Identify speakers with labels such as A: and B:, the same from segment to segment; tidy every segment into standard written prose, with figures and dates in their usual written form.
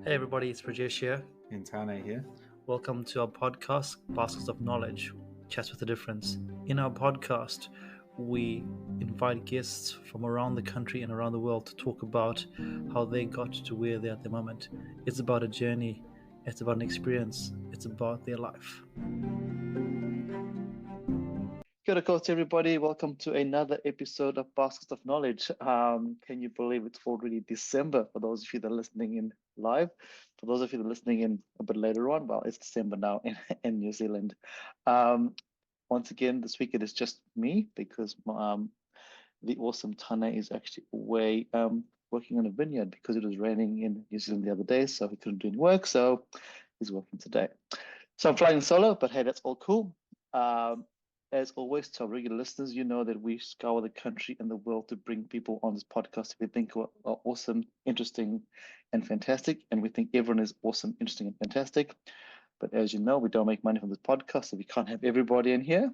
A: Hey everybody, it's Rajesh here.
B: And Tane here.
A: Welcome to our podcast, Baskets of Knowledge, Chats with a Difference. In our podcast, we invite guests from around the country and around the world to talk about how they got to where they're at the moment. It's about a journey, it's about an experience, it's about their life. Kia ora koutou, everybody. Welcome to another episode of Baskets of Knowledge. Can you believe it's already December for those of you that are listening in live? For those of you that are listening in a bit later on, well, it's December now in New Zealand. Once again, this week it is just me because the awesome Tane is actually away working on a vineyard because it was raining in New Zealand the other day, so he couldn't do any work, so he's working today. So I'm flying solo, but hey, that's all cool. As always, to our regular listeners, you know that we scour the country and the world to bring people on this podcast we think are awesome, interesting, and fantastic. And we think everyone is awesome, interesting, and fantastic. But as you know, we don't make money from this podcast, so we can't have everybody in here.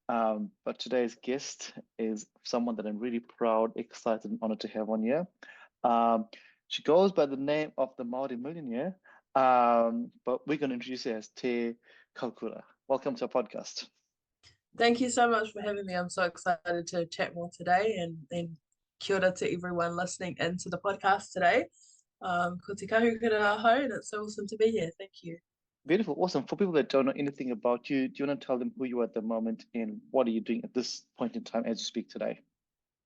A: But today's guest is someone that I'm really proud, excited, and honored to have on here. She goes by the name of the Māori Millionaire, but we're going to introduce her as Te Kahukura. Welcome to our podcast.
C: Thank you so much for having me. I'm so excited to chat more today, and kia ora to everyone listening into the podcast today. Ko te kahukura aho, and it's so awesome to be here. Thank you.
A: Beautiful, awesome. For people that don't know anything about you, do you want to tell them who you are at the moment and what are you doing at this point in time as you speak today?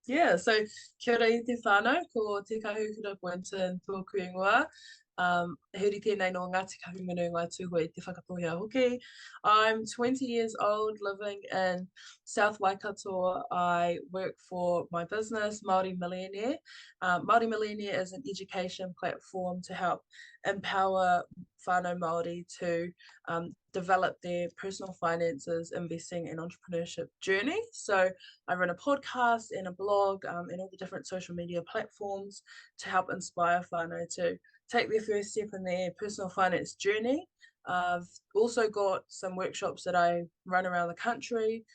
C: Yeah, so kia ora I te whānau, ko Te Kahukura Boynton tōku ingoa. Huri tēnei no ngā te kahungunu ngā tūhoi te whakapohia hoki. I'm 20 years old, living in South Waikato. I work for my business, Māori Millionaire. Māori Millionaire is an education platform to help empower whānau Māori to develop their personal finances, investing and entrepreneurship journey. So I run a podcast and a blog and all the different social media platforms to help inspire whānau to take their first step in their personal finance journey. I've also got some workshops that I run around the country,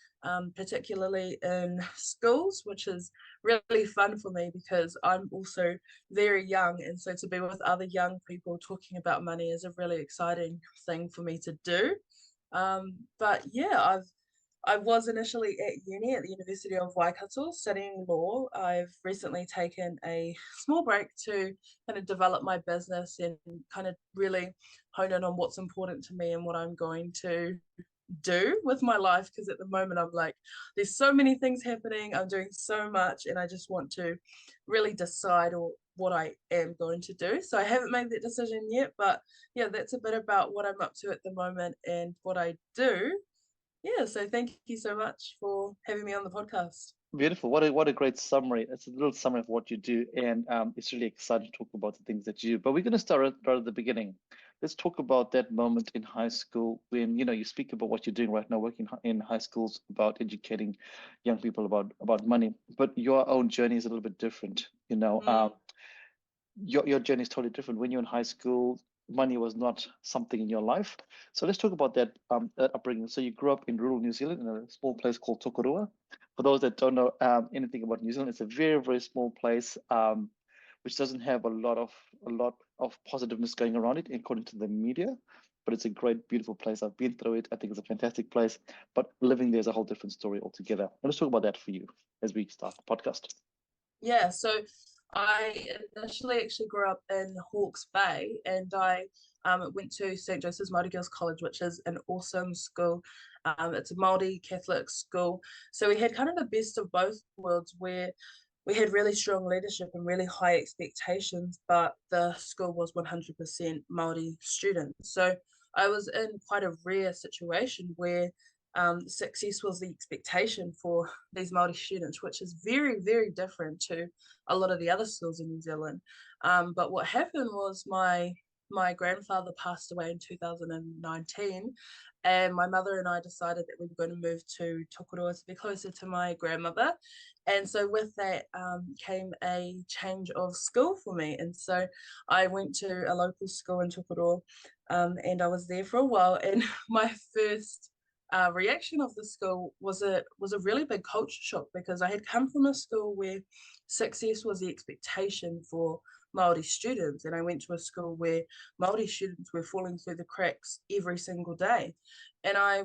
C: particularly in schools, which is really fun for me because I'm also very young, and so to be with other young people talking about money is a really exciting thing for me to do. But yeah, I was initially at uni at the University of Waikato studying law. I've recently taken a small break to kind of develop my business and kind of really hone in on what's important to me and what I'm going to do with my life, because at the moment I'm like, there's so many things happening, I'm doing so much, and I just want to really decide what I am going to do. So I haven't made that decision yet, but yeah, that's a bit about what I'm up to at the moment and what I do. Yeah, so thank you so much for having me on the podcast.
A: Beautiful. What a great summary. It's a little summary of what you do, and it's really exciting to talk about the things that you do. But we're going to start right at the beginning. Let's talk about that moment in high school when you speak about what you're doing right now, working in high schools about educating young people about money. But your own journey is a little bit different. Your journey is totally different. When you're in high school, money was not something in your life. So let's talk about that upbringing. So you grew up in rural New Zealand in a small place called Tokorua. For those that don't know anything about New Zealand, it's a very, very small place which doesn't have a lot of positiveness going around it, according to the media. But it's a great, beautiful place. I've been through it. I think it's a fantastic place. But living there is a whole different story altogether. Let's talk about that for you as we start the podcast.
C: Yeah, so I initially actually grew up in Hawke's Bay, and I went to St. Joseph's Māori Girls College, which is an awesome school. It's a Māori Catholic school. So we had kind of the best of both worlds, where we had really strong leadership and really high expectations, but the school was 100% Māori students. So I was in quite a rare situation where success was the expectation for these Māori students, which is very, very different to a lot of the other schools in New Zealand. But what happened was my grandfather passed away in 2019, and my mother and I decided that we were going to move to Tokorua to be closer to my grandmother. And so with that came a change of school for me. And so I went to a local school in Tokorua, and I was there for a while. And my first reaction of the school was a really big culture shock, because I had come from a school where success was the expectation for Māori students, and I went to a school where Māori students were falling through the cracks every single day. And I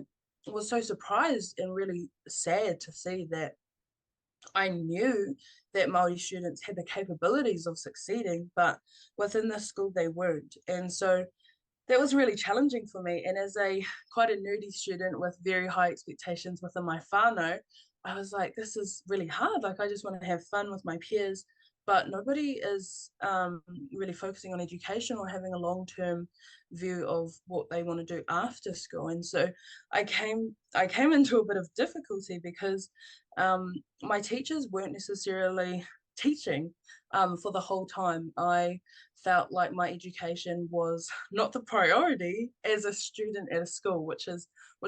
C: was so surprised and really sad to see that I knew that Māori students had the capabilities of succeeding, but within the school they weren't. And so that was really challenging for me. And as a quite a nerdy student with very high expectations within my whānau, I was like, this is really hard. Like, I just want to have fun with my peers, but nobody is really focusing on education or having a long-term view of what they want to do after school. And so I came into a bit of difficulty because my teachers weren't necessarily teaching for the whole time. I felt like my education was not the priority as a student at a school, which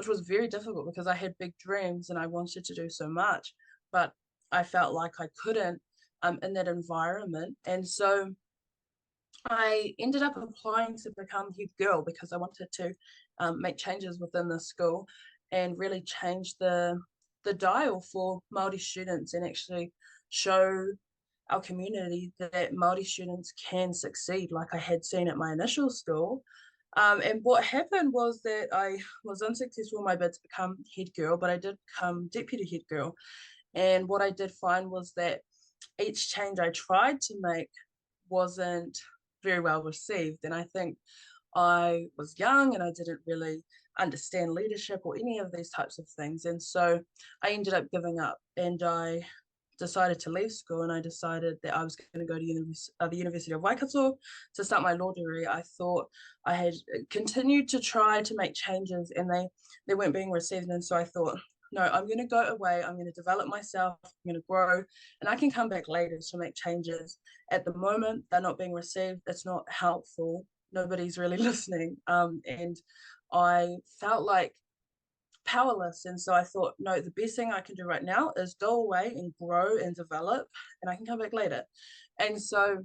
C: was very difficult because I had big dreams and I wanted to do so much, but I felt like I couldn't in that environment. And so I ended up applying to become head girl because I wanted to make changes within the school and really change the dial for Māori students and actually show our community that Māori students can succeed like I had seen at my initial school. And what happened was that I was unsuccessful in my bid to become head girl, but I did become deputy head girl. And what I did find was that each change I tried to make wasn't very well received. And I think I was young and I didn't really understand leadership or any of these types of things. And so I ended up giving up and I decided to leave school, and I decided that I was going to go to the University of Waikato to start my law degree. I thought I had continued to try to make changes and they weren't being received. And so I thought, no, I'm going to go away. I'm going to develop myself. I'm going to grow, and I can come back later to make changes. At the moment, they're not being received. It's not helpful. Nobody's really listening. And I felt like powerless. And so I thought, no, the best thing I can do right now is go away and grow and develop, and I can come back later. And so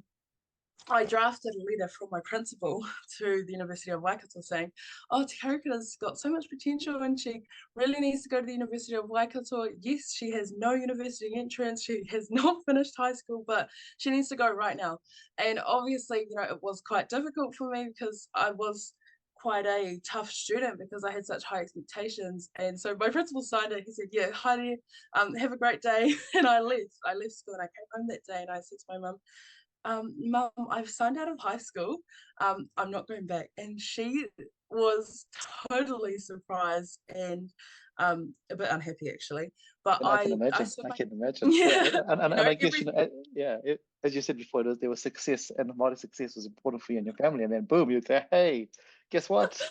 C: I drafted a letter from my principal to the University of Waikato saying, oh, Te Kahukura's got so much potential and she really needs to go to the University of Waikato. Yes, she has no university entrance. She has not finished high school, but she needs to go right now. And obviously, it was quite difficult for me because I was quite a tough student because I had such high expectations. And so my principal signed it. He said, yeah, Heidi, have a great day. And I left school and I came home that day and I said to my mum, Mum, I've signed out of high school. I'm not going back. And she was totally surprised and a bit unhappy actually. But
A: And I can imagine. I can imagine. Yeah, and I guess as you said before, there was success, and Māori success was important for you and your family. And then boom, you say, "Hey, guess what?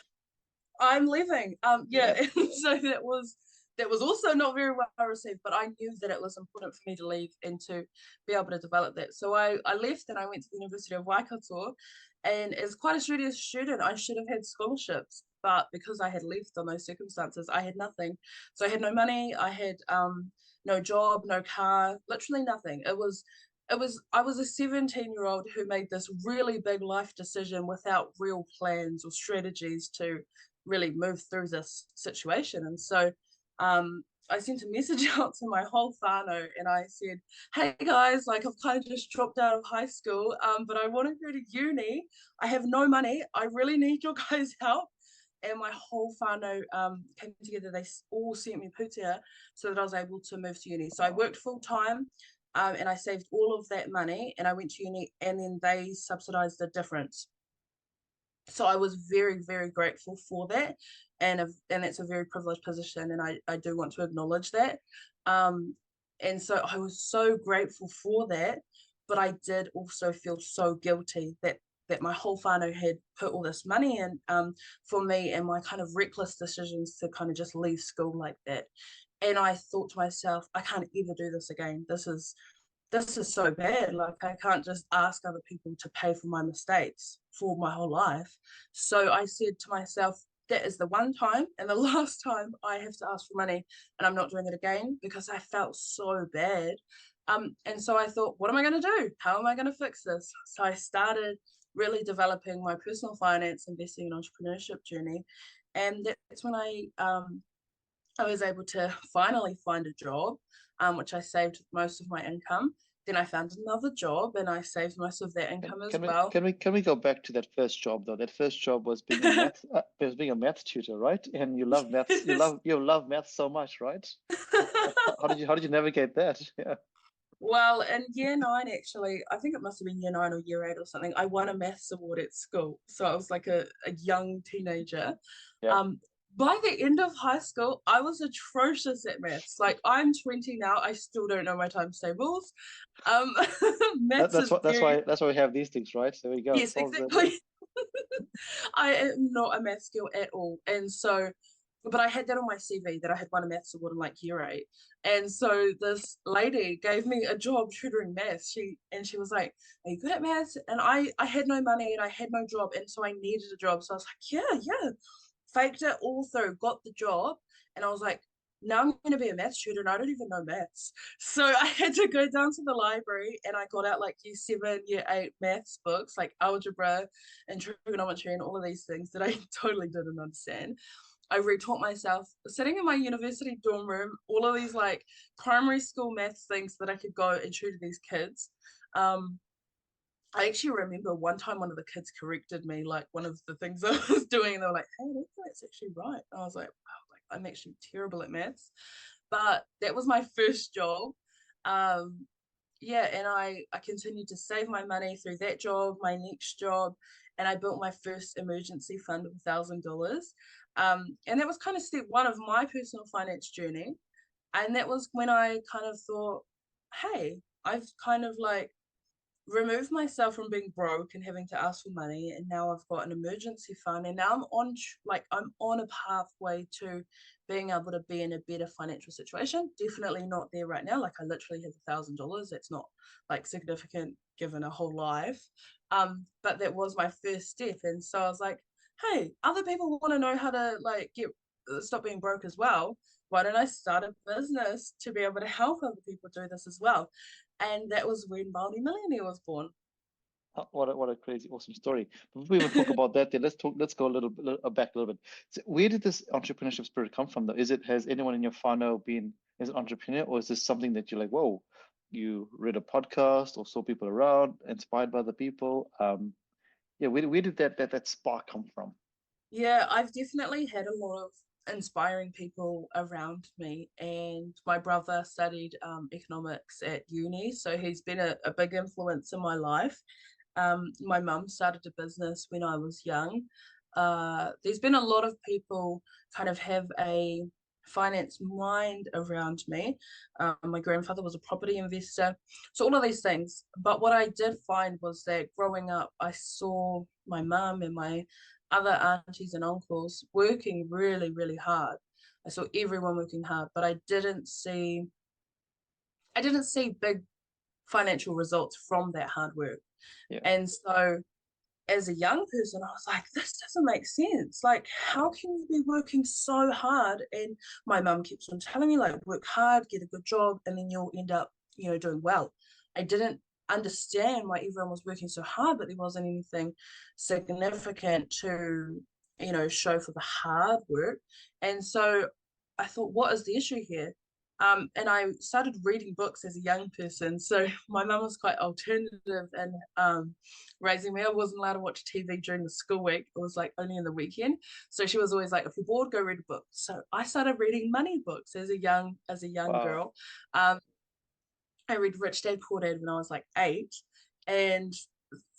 C: I'm leaving." Yeah. And so that was also not very well received, but I knew that it was important for me to leave and to be able to develop that. So I left and I went to the University of Waikato, and as quite a studious student, I should have had scholarships, but because I had left on those circumstances, I had nothing. So I had no money, I had no job, no car, literally nothing. I was a 17-year-old who made this really big life decision without real plans or strategies to really move through this situation. And so I sent a message out to my whole whānau and I said, hey guys, like I've kind of just dropped out of high school, but I want to go to uni. I have no money. I really need your guys' help. And my whole whānau came together. They all sent me putia so that I was able to move to uni. So I worked full time and I saved all of that money and I went to uni, and then they subsidized the difference. So I was very, very grateful for that. And that's a very privileged position. And I do want to acknowledge that. And so I was so grateful for that. But I did also feel so guilty that my whole whānau had put all this money in for me and my kind of reckless decisions to kind of just leave school like that. And I thought to myself, I can't ever do this again. This is so bad. Like, I can't just ask other people to pay for my mistakes for my whole life. So I said to myself, that is the one time and the last time I have to ask for money, and I'm not doing it again, because I felt so bad. And so I thought, what am I going to do? How am I going to fix this? So I started really developing my personal finance, investing, and entrepreneurship journey. And that's when I was able to finally find a job, which I saved most of my income. Then I found another job and I saved most of that income as well.
A: Can we go back to that first job though? That first job was being a math was being a math tutor, right? And you love maths. You love maths so much, right? How did you navigate that? Yeah.
C: Well, in year 9, actually, I think it must have been year 9 or year 8 or something, I won a maths award at school. So I was like a young teenager.
A: Yeah.
C: By the end of high school, I was atrocious at maths. Like, I'm 20 now, I still don't know my times tables. Maths
A: That's
C: is very,
A: why we have these things, right? There we go.
C: yes, exactly. I am not a math skill at all. And so, but I had that on my CV that I had won a maths award in like year 8. And so this lady gave me a job tutoring maths. She was like, "Are you good at maths?" And I had no money and I had no job. And so I needed a job. So I was like, yeah. Faked it all through, got the job. And I was like, now I'm going to be a maths tutor and I don't even know maths. So I had to go down to the library and I got out like year 7, year 8 maths books, like algebra and trigonometry and all of these things that I totally didn't understand. I retaught myself sitting in my university dorm room, all of these like primary school maths things that I could go and tutor these kids. I actually remember one time one of the kids corrected me, like one of the things I was doing, and they were like, "Hey, that's actually right." And I was like, "Wow, like I'm actually terrible at maths," but that was my first job. Um, yeah, and I continued to save my money through that job, my next job, and I built my first emergency fund of $1,000. And that was kind of step one of my personal finance journey. And that was when I kind of thought, hey, I've kind of like remove myself from being broke and having to ask for money, and now I've got an emergency fund, and now I'm on a pathway to being able to be in a better financial situation. Definitely not there right now. Like I literally have $1,000. That's not like significant given a whole life, but that was my first step. And so I was like, hey, other people want to know how to like get stop being broke as well. Why don't I start a business to be able to help other people do this as well? And that was when Māori Millionaire was born.
A: What a crazy, awesome story. Before we even talk about that, then let's go a little back a little bit. So where did this entrepreneurship spirit come from, though? Has anyone in your whānau been as an entrepreneur, or is this something that you're like, whoa, you read a podcast or saw people around, inspired by the people? Yeah, where did that spark come from?
C: Yeah, I've definitely had a lot of inspiring people around me, and my brother studied economics at uni, so he's been a big influence in my life. My mum started a business when I was young. There's been a lot of people kind of have a finance mind around me. My grandfather was a property investor, so all of these things. But what I did find was that growing up, I saw my mum and my other aunties and uncles working really, really hard. I saw everyone working hard, but I didn't see big financial results from that hard work.
A: Yeah.
C: And so as a young person, I was like, this doesn't make sense. Like, how can you be working so hard? And my mum keeps on telling me, like, work hard, get a good job, and then you'll end up, doing well. I didn't understand why everyone was working so hard, but there wasn't anything significant to, show for the hard work. And so I thought, what is the issue here? And I started reading books as a young person. So my mum was quite alternative and raising me. I wasn't allowed to watch TV during the school week. It was like only in the weekend. So she was always like, if you're bored, go read a book. So I started reading money books as a young
A: Wow.
C: girl. I read Rich Dad Poor Dad when I was like 8. And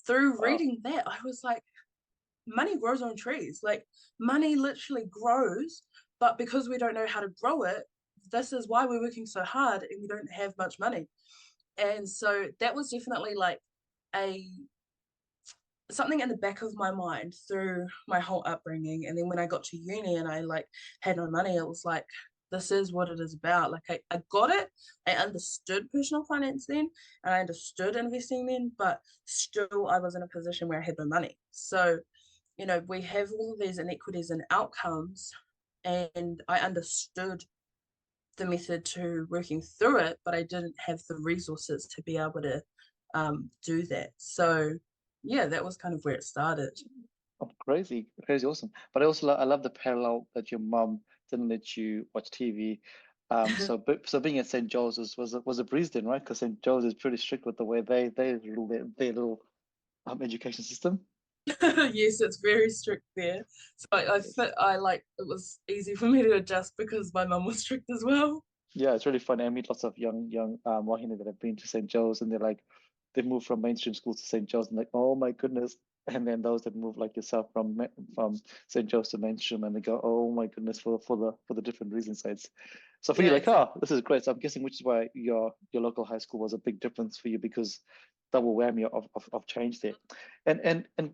C: through reading that, I was like, money grows on trees. Like money literally grows, but because we don't know how to grow it, this is why we're working so hard and we don't have much money. And so that was definitely like a something in the back of my mind through my whole upbringing. And then when I got to uni and I like had no money, it was like, this is what it is about. Like I got it. I understood personal finance then and I understood investing then, but still I was in a position where I had no money. So, we have all of these inequities and outcomes, and I understood the method to working through it, but I didn't have the resources to be able to do that. So yeah, that was kind of where it started.
A: Oh, crazy awesome. But I love the parallel that your mum didn't let you watch TV. So being at St. Joe's was a breeze then, right? Because St. Joe's is pretty strict with the way they rule their little education system.
C: Yes, it's very strict there. So it was easy for me to adjust because my mum was strict as well.
A: Yeah, it's really fun. I meet lots of young Wahine that have been to St. Joe's, and they're like, they've moved from mainstream schools to St. Joe's, and like, oh my goodness. And then those that move like yourself from St. Joe's to mainstream, and they go, oh my goodness, for the different reasons. So for you,
C: Yeah,
A: like,
C: exactly.
A: oh, this is great. So I'm guessing which is why your local high school was a big difference for you because double whammy of change there. And and and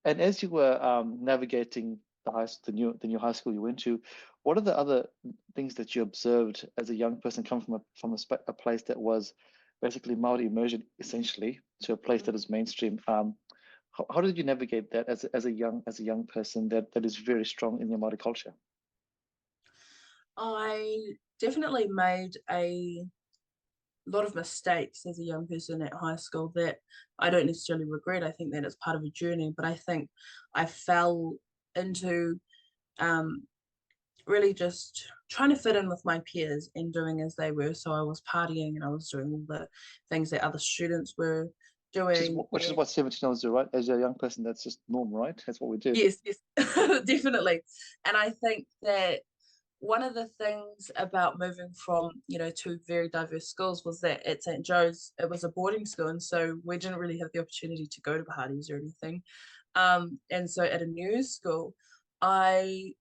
A: and as you were navigating the new high school you went to, what are the other things that you observed as a young person come from a place that was basically Maori immersion essentially to a place that is mainstream? How did you navigate that as a young person that is very strong in your Maori culture?
C: I definitely made a lot of mistakes as a young person at high school that I don't necessarily regret. I think that it's part of a journey, but I think I fell into um, really just trying to fit in with my peers and doing as they were. So I was partying and I was doing all the things that other students were
A: Which is
C: doing.
A: which is what 17-year-olds do, right? As a young person, that's just normal, right? That's what we do.
C: Yes, yes, definitely. And I think that one of the things about moving from, two very diverse schools was that at St. Joe's, it was a boarding school. And so we didn't really have the opportunity to go to parties or anything. And so at a new school, I,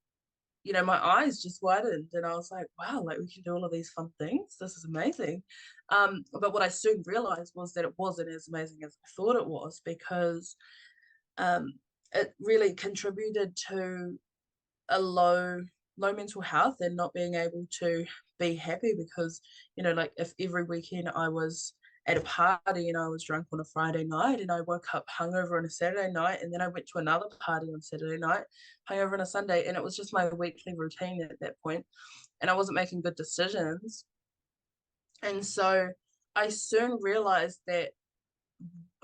C: my eyes just widened and I was like, wow, like we can do all of these fun things. This is amazing. But what I soon realized was that it wasn't as amazing as I thought it was because um, it really contributed to a low mental health and not being able to be happy because like if every weekend I was at a party and I was drunk on a Friday night and I woke up hungover on a Saturday night and then I went to another party on Saturday night, hungover on a Sunday, and it was just my weekly routine at that point and I wasn't making good decisions. And so I soon realized that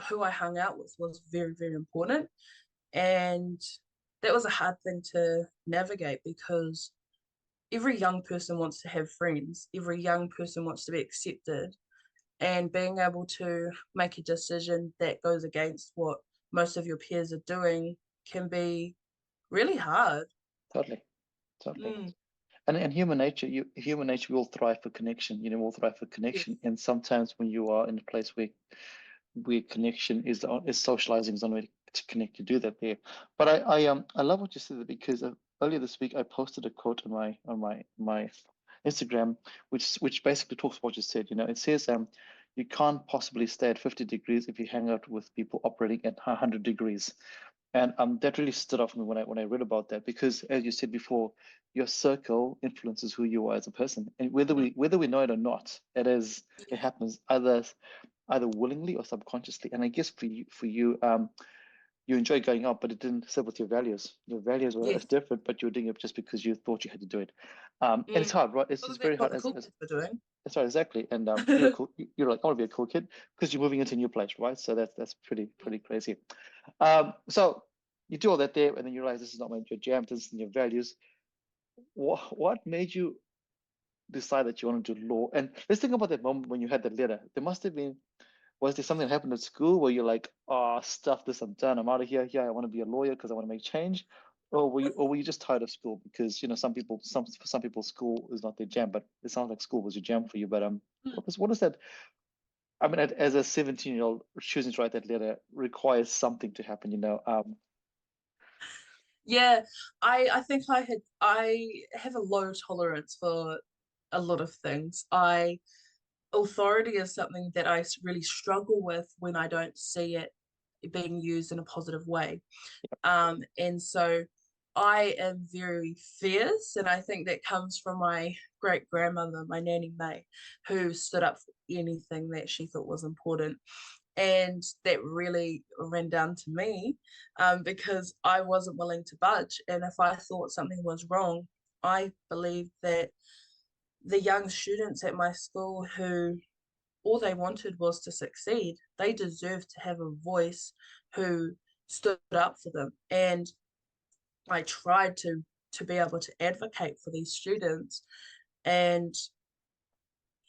C: who I hung out with was very, very important. And that was a hard thing to navigate because every young person wants to have friends, every young person wants to be accepted, and being able to make a decision that goes against what most of your peers are doing can be really hard.
A: Totally, totally.
C: Mm,
A: And human nature will thrive for connection. Will thrive for connection.
C: yes.
A: And sometimes when you are in a place where connection is socializing is the only way to connect, you do that there. But I love what you said because earlier this week I posted a quote on my Instagram, which basically talks about what you said. It says you can't possibly stay at 50 degrees if you hang out with people operating at 100 degrees. And that really stood out for me when I read about that because, as you said before, your circle influences who you are as a person, and whether we know it or not, it happens either willingly or subconsciously. And I guess for you, you enjoy going out, but it didn't sit with your values. Your values were
C: Yes.
A: different, but you were doing it just because you thought you had to do it. And it's
C: Mm.
A: hard, right? It's
C: Because
A: very
C: that's what
A: hard
C: the cool kids were doing.
A: that's right, exactly. And you're cool. You're like, I want to be a cool kid because you're moving into a new place, right? So that's pretty crazy. So you do all that there, and then you realize this is not your jam, this is your values. What made you decide that you want to do law? And let's think about that moment when you had that letter. There must have been, was there something that happened at school where you're like, oh, stuff this, I'm done, I'm out of here. I want to be a lawyer because I want to make change. Or were you just tired of school? Because for some people school is not their jam, but it sounds like school was your jam for you. But what is that? I mean, as a 17-year-old choosing to write that letter requires something to happen,
C: Yeah, I think I have a low tolerance for a lot of things. I Authority is something that really struggle with when I don't see it being used in a positive way. And so I am very fierce, and I think that comes from my great grandmother, my Nanny May, who stood up for anything that she thought was important. And that really ran down to me because I wasn't willing to budge. And if I thought something was wrong, I believed that the young students at my school who all they wanted was to succeed, they deserved to have a voice who stood up for them. And I tried to be able to advocate for these students. And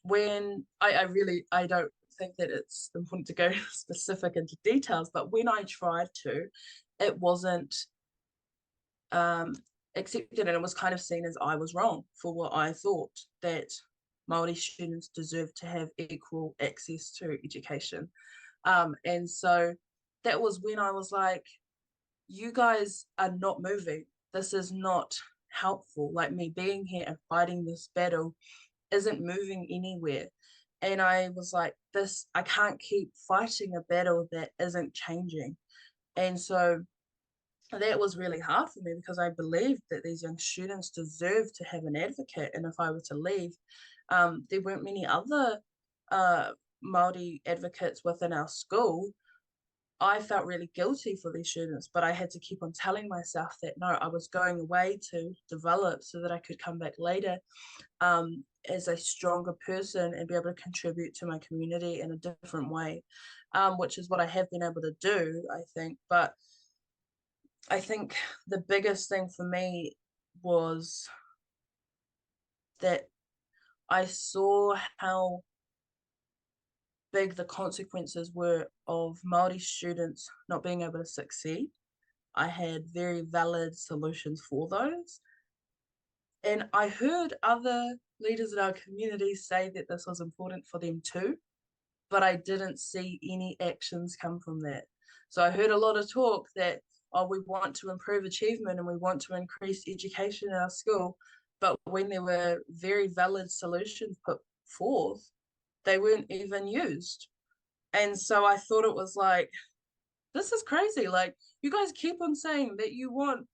C: when I don't think that it's important to go specific into details, but when I tried to, it wasn't accepted, and it was kind of seen as I was wrong for what I thought, that Māori students deserve to have equal access to education. And so that was when I was like, you guys are not moving. This is not helpful. Like, me being here and fighting this battle isn't moving anywhere. And I was like, I can't keep fighting a battle that isn't changing. And so that was really hard for me, because I believed that these young students deserve to have an advocate. And if I were to leave, there weren't many other Māori advocates within our school. I felt really guilty for these students, but I had to keep on telling myself that no, I was going away to develop so that I could come back later as a stronger person and be able to contribute to my community in a different way, which is what I have been able to do, I think. But I think the biggest thing for me was that I saw how big the consequences were of Māori students not being able to succeed. I had very valid solutions for those. And I heard other leaders in our community say that this was important for them too, but I didn't see any actions come from that. So I heard a lot of talk that, oh, we want to improve achievement and we want to increase education in our school. But when there were very valid solutions put forth, they weren't even used. And so I thought it was like, this is crazy. Like, you guys keep on saying that you want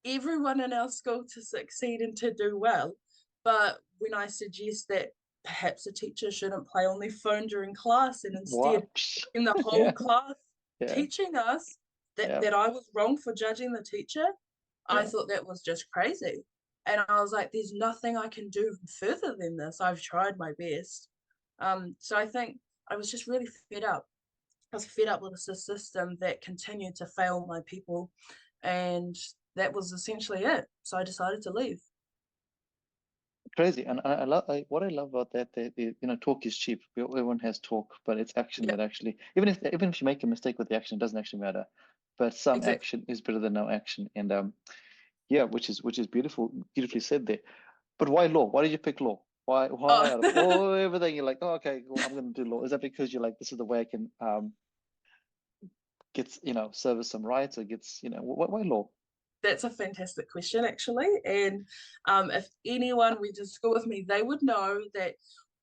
C: everyone in our school to succeed and to do well. But when I suggest that perhaps a teacher shouldn't play on their phone during class and instead in the whole
A: Yeah.
C: class
A: Yeah.
C: teaching us,
A: Yeah.
C: that I was wrong for judging the teacher, I
A: Yeah.
C: thought that was just crazy. And I was like, there's nothing I can do further than this. I've tried my best. So I think I was just really fed up. I was fed up with a system that continued to fail my people, and that was essentially it. So I decided to leave.
A: Crazy. And I love what I love about that, talk is cheap. Everyone has talk, but it's action
C: Yeah,
A: that actually, even if you make a mistake with the action, it doesn't actually matter. But some
C: exactly.
A: action is better than no action. And yeah, which is beautifully said there. But why law? Why did you pick law? Why out of
C: Oh,
A: all everything you're like, oh, okay, well, I'm going to do law? Is that because you're like, this is the way I can get service some rights, or gets why law?
C: that's a fantastic question, actually. And if anyone went to school with me, they would know that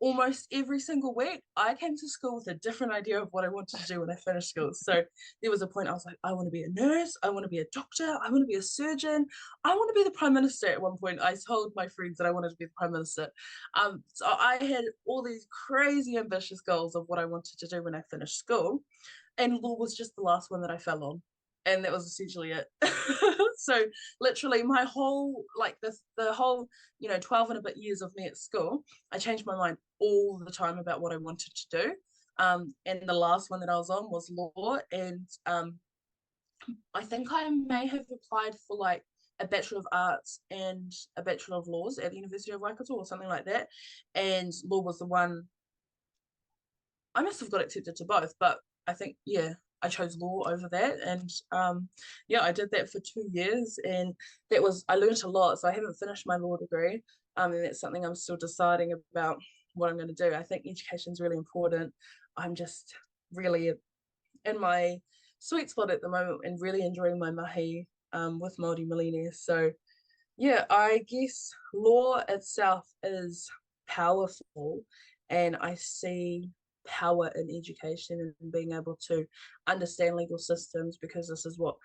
C: almost every single week I came to school with a different idea of what I wanted to do when I finished school. So there was a point I was like, I want to be a nurse, I want to be a doctor, I want to be a surgeon, I want to be the prime minister. At one point, I told my friends that I wanted to be the prime minister. So I had all these crazy ambitious goals of what I wanted to do when I finished school, and law was just the last one that I fell on, and that was essentially it. So literally my whole, like, the whole 12 and a bit years of me at school, I changed my mind all the time about what I wanted to do. And the last one that I was on was law, and I think I may have applied for like a Bachelor of Arts and a Bachelor of Laws at the University of Waikato or something like that, and law was the one. I must have got accepted to both, but I think, yeah, I chose law over that. And yeah, I did that for 2 years, and I learned a lot. So I haven't finished my law degree. And that's something I'm still deciding about what I'm going to do. I think education is really important. I'm just really in my sweet spot at the moment and really enjoying my mahi with Māori Millionaire. So yeah, I guess law itself is powerful, and I see power in education and being able to understand legal systems, because this is what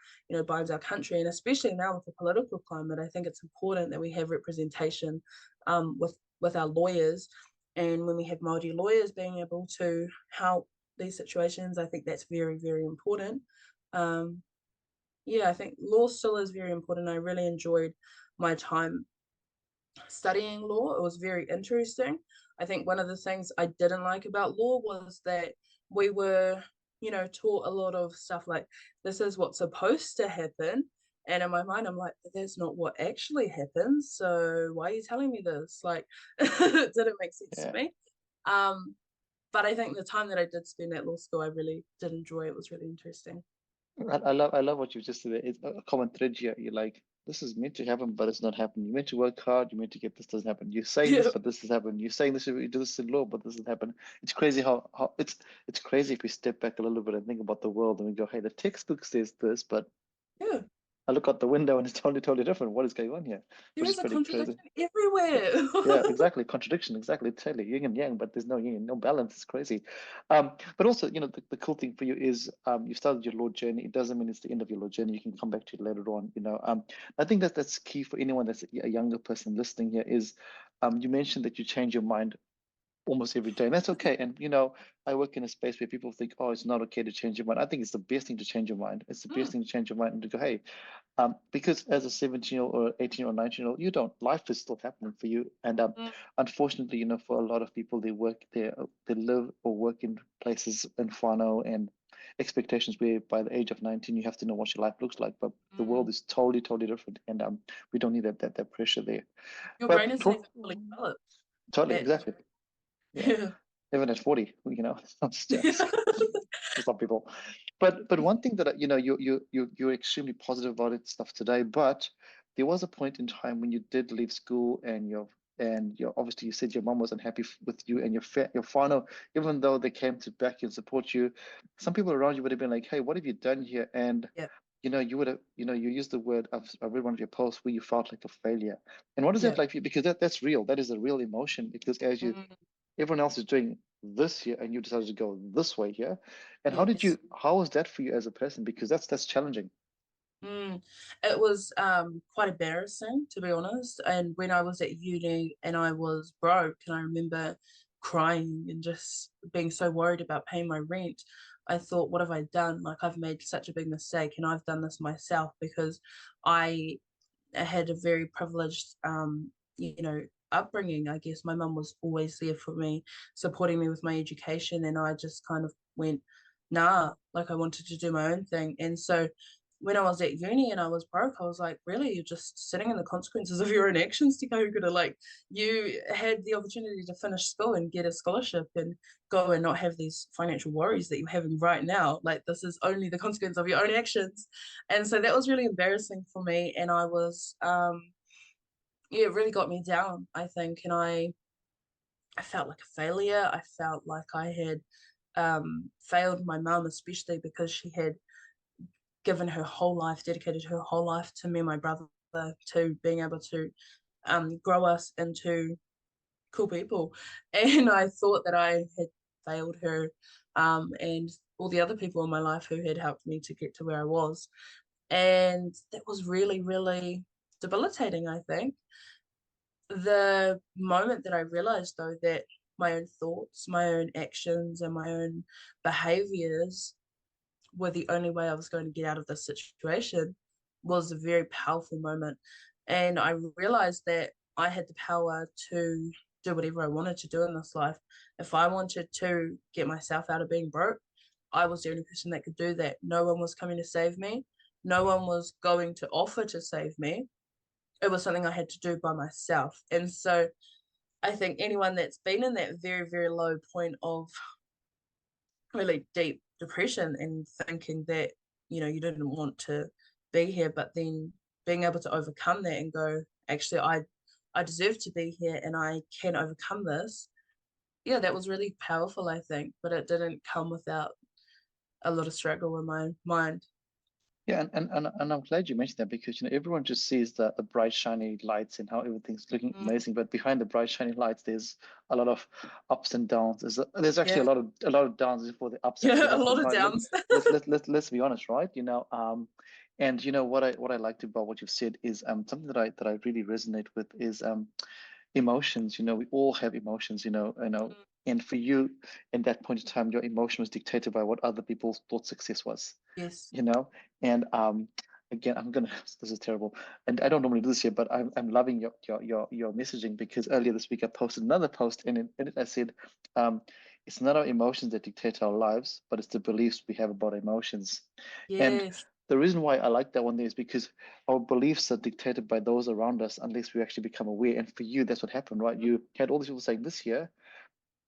C: binds our country. And especially now with the political climate, I think it's important that we have representation with our lawyers. And when we have Māori lawyers being able to help these situations, I think that's very, very important. Um, yeah, I think law still is very important. I really enjoyed my time studying law. It was very interesting. I think one of the things I didn't like about law was that we were, taught a lot of stuff like, this is what's supposed to happen. And in my mind, I'm like, that's not what actually happens. So why are you telling me this? Like, it didn't make sense to
A: Yeah.
C: me. But I think the time that I did spend at law school, I really did enjoy. It was really interesting.
A: I love what you just said. It's a common thread here. You're like, this is meant to happen, but it's not happening. You're meant to work hard. You're meant to get this, doesn't happen. You're saying this,
C: Yeah.
A: but this has happened. You're saying this, you do this in law, but this doesn't happen. It's crazy how it's crazy if we step back a little bit and think about the world and we go, hey, the textbook says this, but
C: Yeah.
A: I look out the window and it's totally different. What is going on here?
C: There
A: Which is
C: is a
A: pretty crazy.
C: contradiction everywhere.
A: Yeah, exactly. Contradiction, exactly. Totally yin and yang, but there's no yin and no balance. It's crazy. But also, the cool thing for you is you started your law journey. It doesn't mean it's the end of your law journey. You can come back to it later on. I think that's key for anyone that's a younger person listening here is you mentioned that you change your mind almost every day, and that's okay. And I work in a space where people think, oh, it's not okay to change your mind. I think it's the best thing to change your mind. It's the best
C: Mm,
A: thing to change your mind and to go, hey, because as a 17-year-old or 18-year-old, 19-year-old, life is still happening for you. And
C: mm,
A: unfortunately, for a lot of people, they live or work in places in whānau and expectations where by the age of 19, you have to know what your life looks like. But the world
C: mm.
A: is totally different. And we don't need that pressure there.
C: Your brain
A: But
C: isn't even fully developed.
A: totally,
C: At,
A: exactly. Yeah.
C: yeah.
A: Even at 40, it's
C: Yeah.
A: just for some people. But one thing that you're extremely positive about it stuff today. But there was a point in time when you did leave school and you're obviously you said your mom was unhappy with you and your father, even though they came to back you and support you, some people around you would have been like, hey, what have you done here? And
C: Yeah.
A: you would have, you used the word, I read one of your posts where you felt like a failure. And what is that
C: Yeah.
A: like for you? Because that's real. That is a real emotion because
C: Mm,
A: everyone else is doing this here and you decided to go this way here. And
C: yes.
A: how was that for you as a person? Because that's challenging.
C: Mm. It was quite embarrassing, to be honest. And when I was at uni and I was broke, and I remember crying and just being so worried about paying my rent, I thought, what have I done? Like, I've made such a big mistake, and I've done this myself because I had a very privileged, upbringing. I guess my mum was always there for me, supporting me with my education, and I just kind of went, nah, like I wanted to do my own thing. And so when I was at uni and I was broke, I was like, really, you're just sitting in the consequences of your own actions. To go, to like, you had the opportunity to finish school and get a scholarship and go and not have these financial worries that you're having right now. Like, this is only the consequence of your own actions. And so that was really embarrassing for me. And I was, yeah, it really got me down, I think. And I felt like a failure. I felt like I had failed my mum, especially because she had given her whole life, dedicated her whole life to me and my brother, to being able to grow us into cool people. And I thought that I had failed her, and all the other people in my life who had helped me to get to where I was. And that was really, really debilitating, I think. The moment that I realized, though, that my own thoughts, my own actions, and my own behaviors were the only way I was going to get out of this situation was a very powerful moment. And I realized that I had the power to do whatever I wanted to do in this life. If I wanted to get myself out of being broke, I was the only person that could do that. No one was coming to save me. No one was going to offer to save me. It was something I had to do by myself. And so I think anyone that's been in that very, very low point of really deep depression and thinking that, you didn't want to be here, but then being able to overcome that and go, actually, I deserve to be here and I can overcome this. Yeah, that was really powerful, I think, but it didn't come without a lot of struggle in my mind.
A: Yeah, and I'm glad you mentioned that because everyone just sees the bright shiny lights and how everything's looking
C: Mm,
A: amazing, but behind the bright shiny lights, there's a lot of ups and downs. There's actually
C: yeah.
A: a lot of downs before the ups actually
C: Yeah, a
A: happen,
C: lot of
A: right?
C: downs.
A: Let's be honest, right? And what I liked about what you've said is something that I really resonate with is emotions. We all have emotions. And for you, in that point in time, your emotion was dictated by what other people thought success was.
C: Yes.
A: you know and again, I'm gonna this is terrible, and I don't normally do this here, but I'm loving your messaging, because earlier this week I posted another post, and in it I said, it's not our emotions that dictate our lives, but it's the beliefs we have about emotions. And
C: Yes.
A: the reason why I like that one there is because our beliefs are dictated by those around us unless we actually become aware. And for you, that's what happened, right?
C: Mm,
A: You had all these people saying this here,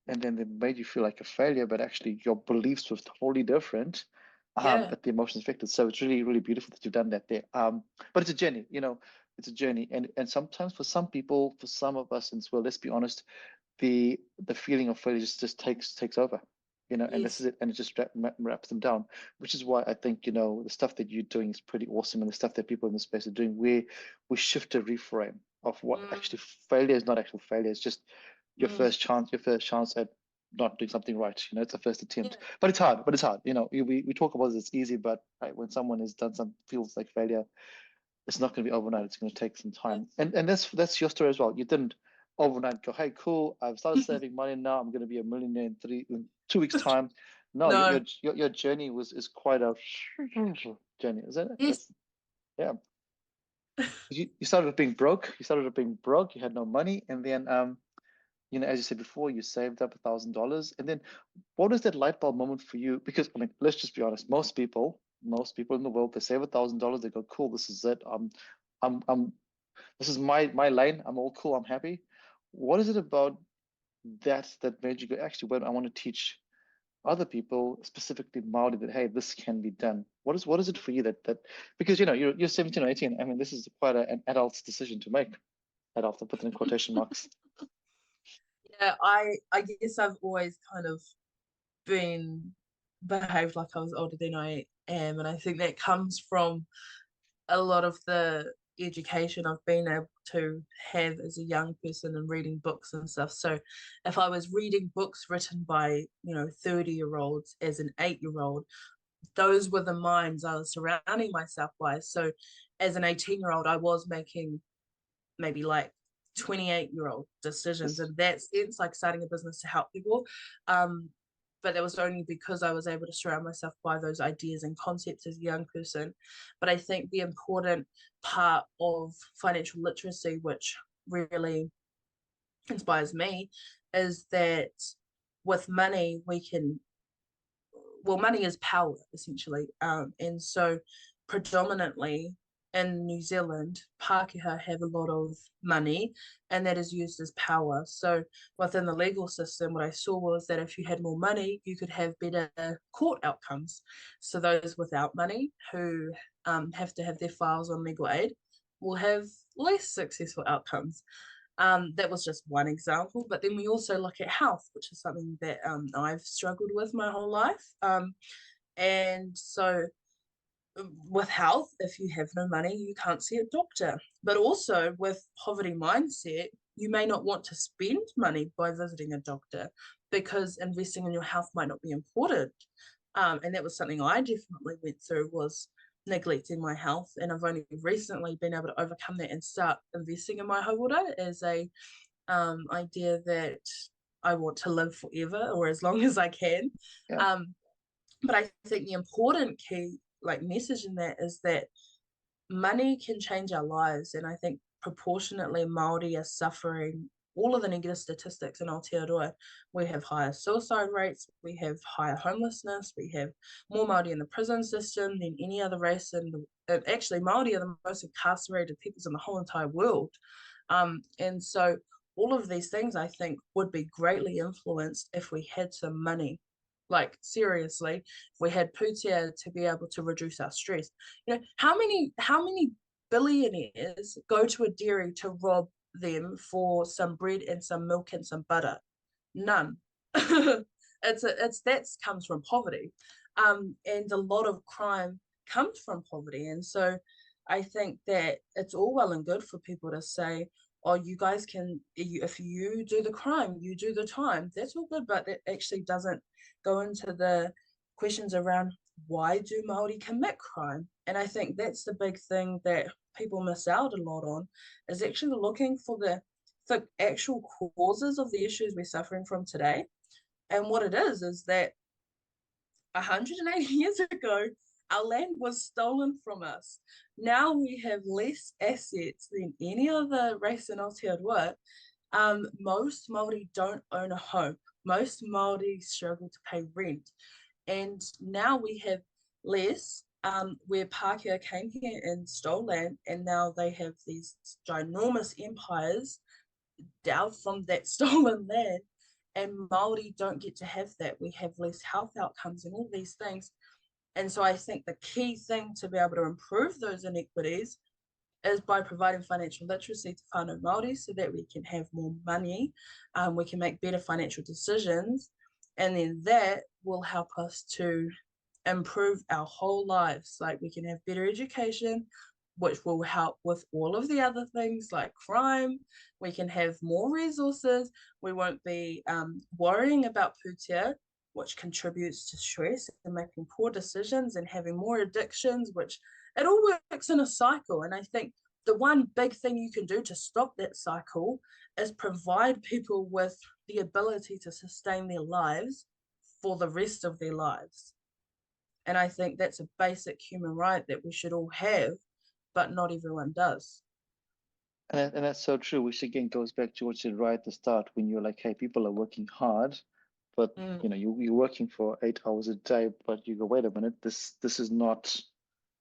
A: and then they made you feel like a failure, but actually your beliefs were totally different.
C: Yeah.
A: But the emotions affected. So it's really, really beautiful that you've done that there. But it's a journey, it's a journey. And sometimes for some people, for some of us, and well, let's be honest, the feeling of failure just takes over, and this
C: Yes.
A: is it, and it just wraps them down, which is why I think, the stuff that you're doing is pretty awesome, and the stuff that people in the space are doing, where we shift a reframe of what
C: Mm,
A: actually failure is. Not actual failure, it's just
C: mm.
A: your first chance at not doing something right. It's a first
C: Yeah.
A: attempt, but it's hard. We talk about it, it's easy, but when someone has done some feels like failure, it's not going to be overnight. It's going to take some time. And that's your story as well. You didn't overnight go, hey, cool, I've started saving money now. I'm going to be a millionaire in 2 weeks' time. No,
C: No.
A: your journey is quite a journey, isn't it?
C: Yes.
A: Yeah. You started with being broke. You started with being broke. You had no money, and then as you said before, you saved up $1,000. And then, what is that light bulb moment for you? Because I mean, let's just be honest. Most people in the world, they save $1,000. They go, cool, this is it. I'm this is my lane. I'm all cool. I'm happy. What is it about that made you go, actually, wait, I want to teach other people, specifically Maori, that hey, this can be done? What is it for you that because you're 17 or 18. I mean, this is quite an adult's decision to make. Adult, I put in quotation marks.
C: Yeah, I guess I've always kind of been behaved like I was older than I am, and I think that comes from a lot of the education I've been able to have as a young person and reading books and stuff. So if I was reading books written by 30-year-olds as an 8-year-old, those were the minds I was surrounding myself by. So as an 18-year-old, I was making maybe like 28-year-old decisions,
A: Yes.
C: and that sense, like starting a business to help people. But that was only because I was able to surround myself by those ideas and concepts as a young person. But I think the important part of financial literacy, which really inspires me, is that with money we can, well, money is power essentially, and so predominantly in New Zealand, Pākehā have a lot of money, and that is used as power. So within the legal system, what I saw was that if you had more money, you could have better court outcomes. So those without money who have to have their files on legal aid will have less successful outcomes. That was just one example, but then we also look at health, which is something that I've struggled with my whole life. And so with health, if you have no money, you can't see a doctor. But also with poverty mindset, you may not want to spend money by visiting a doctor because investing in your health might not be important. And that was something I definitely went through, was neglecting my health. And I've only recently been able to overcome that and start investing in my hauora as a idea that I want to live forever or as long as I can.
A: Yeah.
C: But I think the important key like message in that is that money can change our lives, and I think proportionately Maori are suffering all of the negative statistics in Aotearoa. We have higher suicide rates, we have higher homelessness, we have more Maori in the prison system than any other race in the, actually Maori are the most incarcerated peoples in the whole entire world. And so all of these things I think would be greatly influenced if we had some money. Like seriously, if we had putia to be able to reduce our stress. How many billionaires go to a dairy to rob them for some bread and some milk and some butter? None. It's that comes from poverty, and a lot of crime comes from poverty. And so I think that it's all well and good for people to say, oh, you guys can, if you do the crime, you do the time. That's all good, but that actually doesn't go into the questions around why do Māori commit crime. And I think that's the big thing that people miss out a lot on, is actually looking for the actual causes of the issues we're suffering from today. And what it is that 180 years ago, our land was stolen from us. Now we have less assets than any other race in Aotearoa. Most Māori don't own a home. Most Māori struggle to pay rent. And now we have less, where Pākehā came here and stole land, and now they have these ginormous empires down from that stolen land. and Māori don't get to have that. We have less health outcomes and all these things. And so I think the key thing to be able to improve those inequities is by providing financial literacy to whānau Māori so that we can have more money, we can make better financial decisions, and then that will help us to improve our whole lives. Like we can have better education, which will help with all of the other things like crime. We can have more resources. We won't be worrying about putia, which contributes to stress and making poor decisions and having more addictions, which it all works in a cycle. And I think the one big thing you can do to stop that cycle is provide people with the ability to sustain their lives for the rest of their lives. And I think that's a basic human right that we should all have, but not everyone does.
A: And that's so true, which again goes back to what you said right at the start when you're like, hey, people are working hard, but you're working for 8 hours a day, but you go, wait a minute, this is not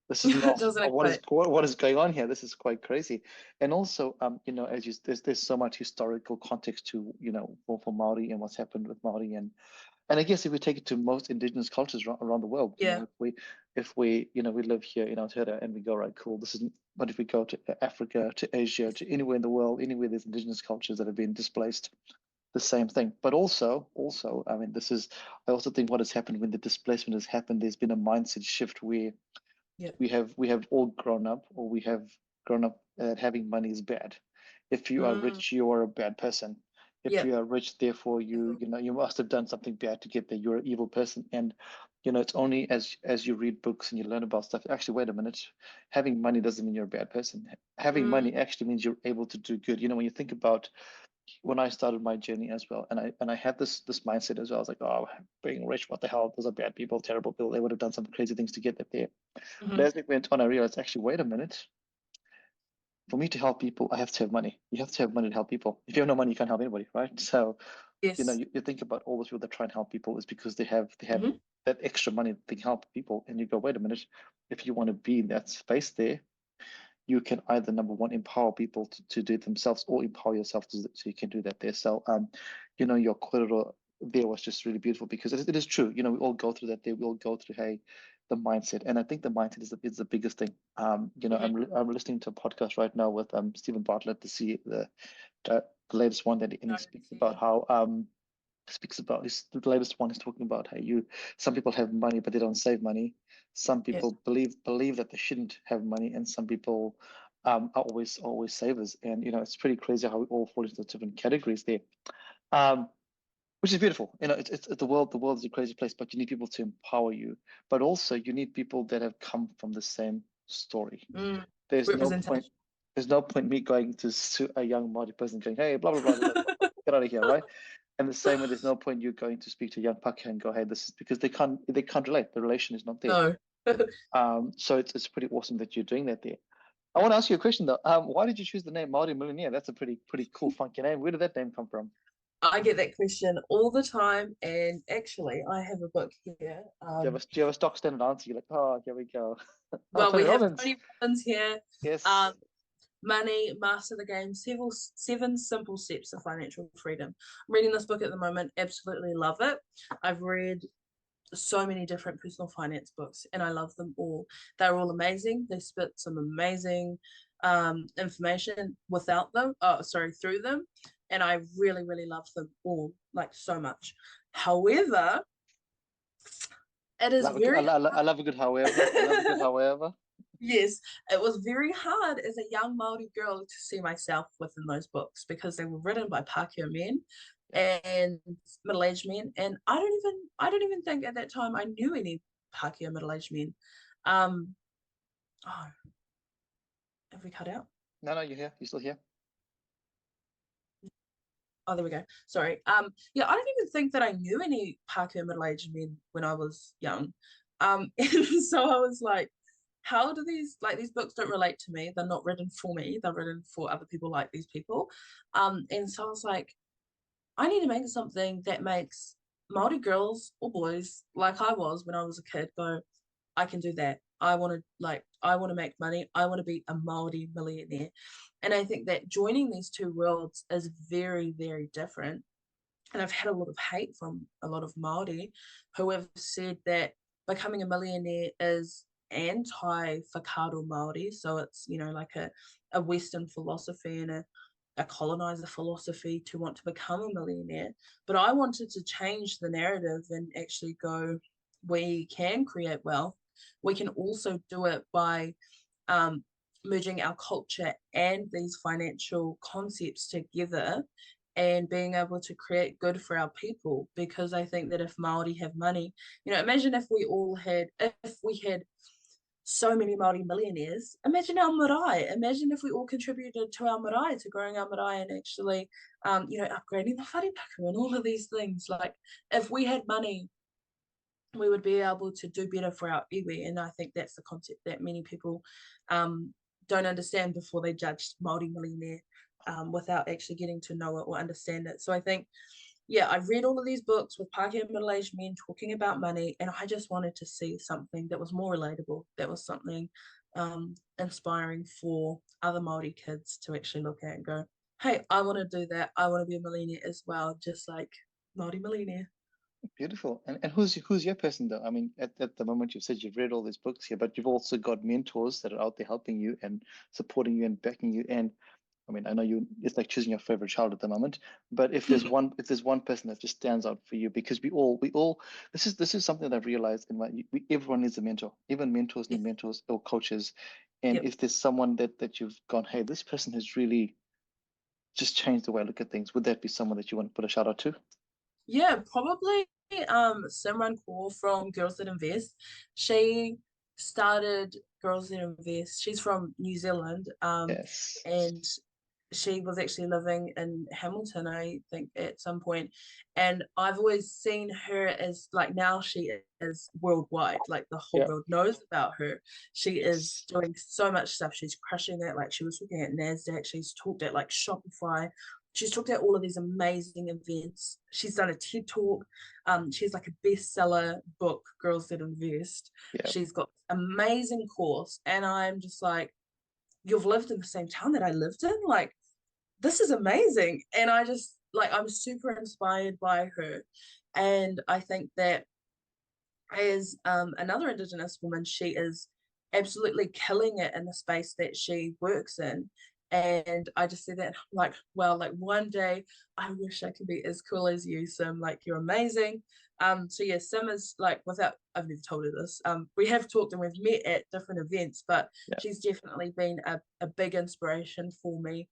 A: what is going on here. This is quite crazy. And also, as there's so much historical context to, for Maori and what's happened with Maori, and I guess if we take it to most indigenous cultures around the world, if we live here in Aotearoa and we go, right, cool, this isn't. But if we go to Africa, to Asia, to anywhere in the world, anywhere there's indigenous cultures that have been displaced, the same thing. But also, I mean, I also think what has happened when the displacement has happened, there's been a mindset shift where we have all grown up, or we have grown up that having money is bad. If you are rich, you are a bad person. If you are rich, therefore you must have done something bad to get there. You're an evil person. And it's only as you read books and you learn about stuff. Actually, wait a minute. Having money doesn't mean you're a bad person. Having money actually means you're able to do good. When you think about when I started my journey as well, and I had this mindset as well. I was like, oh, being rich, what the hell? Those are bad people, terrible people. They would have done some crazy things to get there. But as we went on, I realized, actually, wait a minute. For me to help people, I have to have money. You have to have money to help people. If you have no money, you can't help anybody, right? So, you think about all those people that try and help people is because they have that extra money that they can help people. And you go, wait a minute, if you want to be in that space there, you can either, number one, empower people to do it themselves, or empower yourself so you can do that there. So, your korero there was just really beautiful, because it is true. We all go through that there. We all go through, hey, the mindset. And I think the mindset is the biggest thing. I'm listening to a podcast right now with Stephen Bartlett to see the latest one that he speaks about how the latest one is talking about how some people have money but they don't save money. Some people believe that they shouldn't have money, and some people are always savers. And it's pretty crazy how we all fall into different categories there, which is beautiful. It's the world is a crazy place, but you need people to empower you, but also you need people that have come from the same story. There's no point me going to a young Māori person going, hey, blah blah blah, blah, blah, get out of here, right? And the same way, there's no point you going to speak to a young Pākehā and go, hey, this is, because they can't relate. The relation is not there. No. So it's pretty awesome that you're doing that there. I want to ask you a question though. Why did you choose the name Māori Millionaire? That's a pretty cool, funky name. Where did that name come from?
C: I get that question all the time, and actually, I have a book here.
A: Do you have a stock standard answer? You're like, oh, here we go.
C: Well, we have Tony Robbins here.
A: Yes.
C: Money, Master the Game, 7 simple steps to financial freedom. I'm reading this book at the moment. Absolutely love it. I've read so many different personal finance books, and I love them all. They're all amazing. They spit some amazing information through them, and I really, really love them all, like, so much. However, it is
A: I love a good however.
C: Yes, it was very hard as a young Māori girl to see myself within those books, because they were written by Pākehā men and middle-aged men, and I don't even think at that time I knew any Pākehā middle-aged men. Have we cut out?
A: No, you're here. You're still here.
C: Oh, there we go. Sorry. I don't even think that I knew any Pākehā middle-aged men when I was young. And so I was like, how do these books don't relate to me? They're not written for me. They're written for other people like these people. And so I was like, I need to make something that makes Māori girls or boys, like I was when I was a kid, go, I can do that. I want to make money. I want to be a Māori millionaire. And I think that joining these two worlds is very, very different. and I've had a lot of hate from a lot of Māori who have said that becoming a millionaire is anti-whakaaro Māori. So it's, like a Western philosophy and a colonizer philosophy to want to become a millionaire. But I wanted to change the narrative and actually go, we can create wealth. We can also do it by um, merging our culture and these financial concepts together and being able to create good for our people. Because I think that if Māori have money, imagine if we had so many Māori millionaires. Imagine our marae. Imagine if we all contributed to our marae, to growing our marae and actually, upgrading the wharepaku and all of these things. Like, if we had money, we would be able to do better for our iwi. And I think that's the concept that many people don't understand before they judge Māori millionaire without actually getting to know it or understand it. So I think, yeah, I've read all of these books with Pākehā middle-aged men talking about money, and I just wanted to see something that was more relatable, that was something inspiring for other Māori kids to actually look at and go, hey, I want to do that. I want to be a millionaire as well, just like Māori Millionaire.
A: Beautiful. And who's your person though? I mean, at the moment you've said you've read all these books here, but you've also got mentors that are out there helping you and supporting you and backing you. And I mean, I know it's like choosing your favorite child at the moment, but if there's one person that just stands out for you, because we all this is something that I've realized everyone needs a mentor. Even mentors need mentors or coaches. And if there's someone that you've gone, hey, this person has really just changed the way I look at things, would that be someone that you want to put a shout out to?
C: Yeah, probably Simran Kaur from Girls That Invest. She started Girls That Invest. She's from New Zealand,
A: Yes.
C: and she was actually living in Hamilton, I think, at some point. And I've always seen her as, like, now she is worldwide, like the whole world knows about her. She is doing so much stuff. She's crushing it. Like, she was looking at NASDAQ. She's talked at like Shopify. She's talked at all of these amazing events. She's done a TED talk. She's like a bestseller book, Girls That Invest. She's got amazing course. And I'm just like, you've lived in the same town that I lived in? Like, this is amazing. And I just, like, I'm super inspired by her. And I think that as another Indigenous woman, she is absolutely killing it in the space that she works in. And I just said that, like, well, like, one day I wish I could be as cool as you, Sim. Like, you're amazing. So yeah, Sim is, like, without, I've never told her this. We have talked and we've met at different events, but she's definitely been a big inspiration for me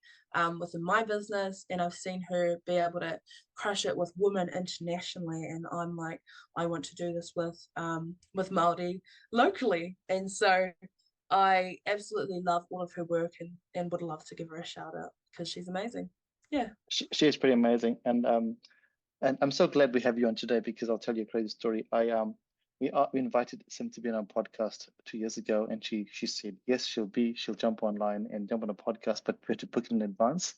C: within my business. And I've seen her be able to crush it with women internationally. And I'm like, I want to do this with Māori locally. And so I absolutely love all of her work and would love to give her a shout out because she's amazing. Yeah.
A: She is pretty amazing. And I'm so glad we have you on today, because I'll tell you a crazy story. We invited Sim to be on our podcast 2 years ago, and she said yes, she'll jump online and jump on a podcast, but we had to book it in advance.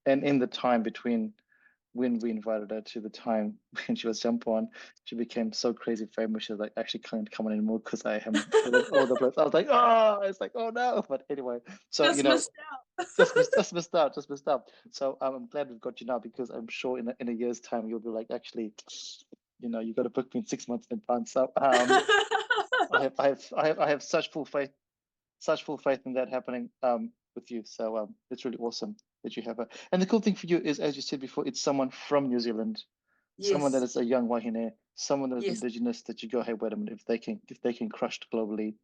A: And in the time between when we invited her to the time when she was jump on, she became so crazy famous. She was like, actually can't come on anymore because I am all the place. I was like, oh no. But anyway, so
C: just missed out.
A: just missed out. So I'm glad we've got you now, because I'm sure in a year's time you'll be like, actually, you got to book me in 6 months in advance. So I have such full faith in that happening with you. So it's really awesome that you have her. And the cool thing for you is, as you said before, it's someone from New Zealand, someone that is a young wahine, someone that is Indigenous, that you go, hey, wait a minute, if they can crush globally,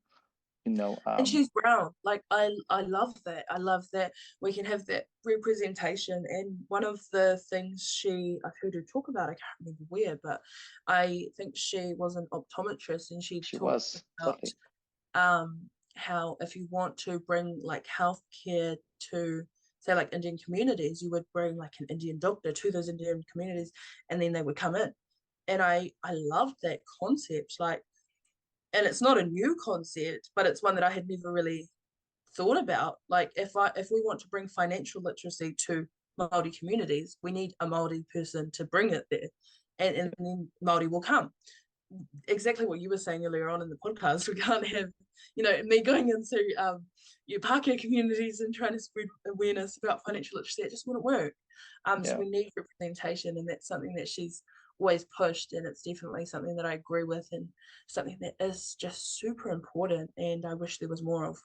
C: and she's brown. Like, I love that. I love that we can have that representation. And one of the things I've heard her talk about, I can't remember where, but I think she was an optometrist, and she talked about how if you want to bring like healthcare to, say, like Indian communities, you would bring like an Indian doctor to those Indian communities, and then they would come in. And I loved that concept. Like, and it's not a new concept, but it's one that I had never really thought about. Like, if we want to bring financial literacy to Māori communities, we need a Māori person to bring it there, and then Māori will come. exactly what you were saying earlier on in the podcast. We can't have, me going into your Pākehā communities and trying to spread awareness about financial literacy. It just wouldn't work. So
A: Yeah.
C: we need representation, and that's something that she's always pushed, and it's definitely something that I agree with, and something that is just super important, and I wish there was more of.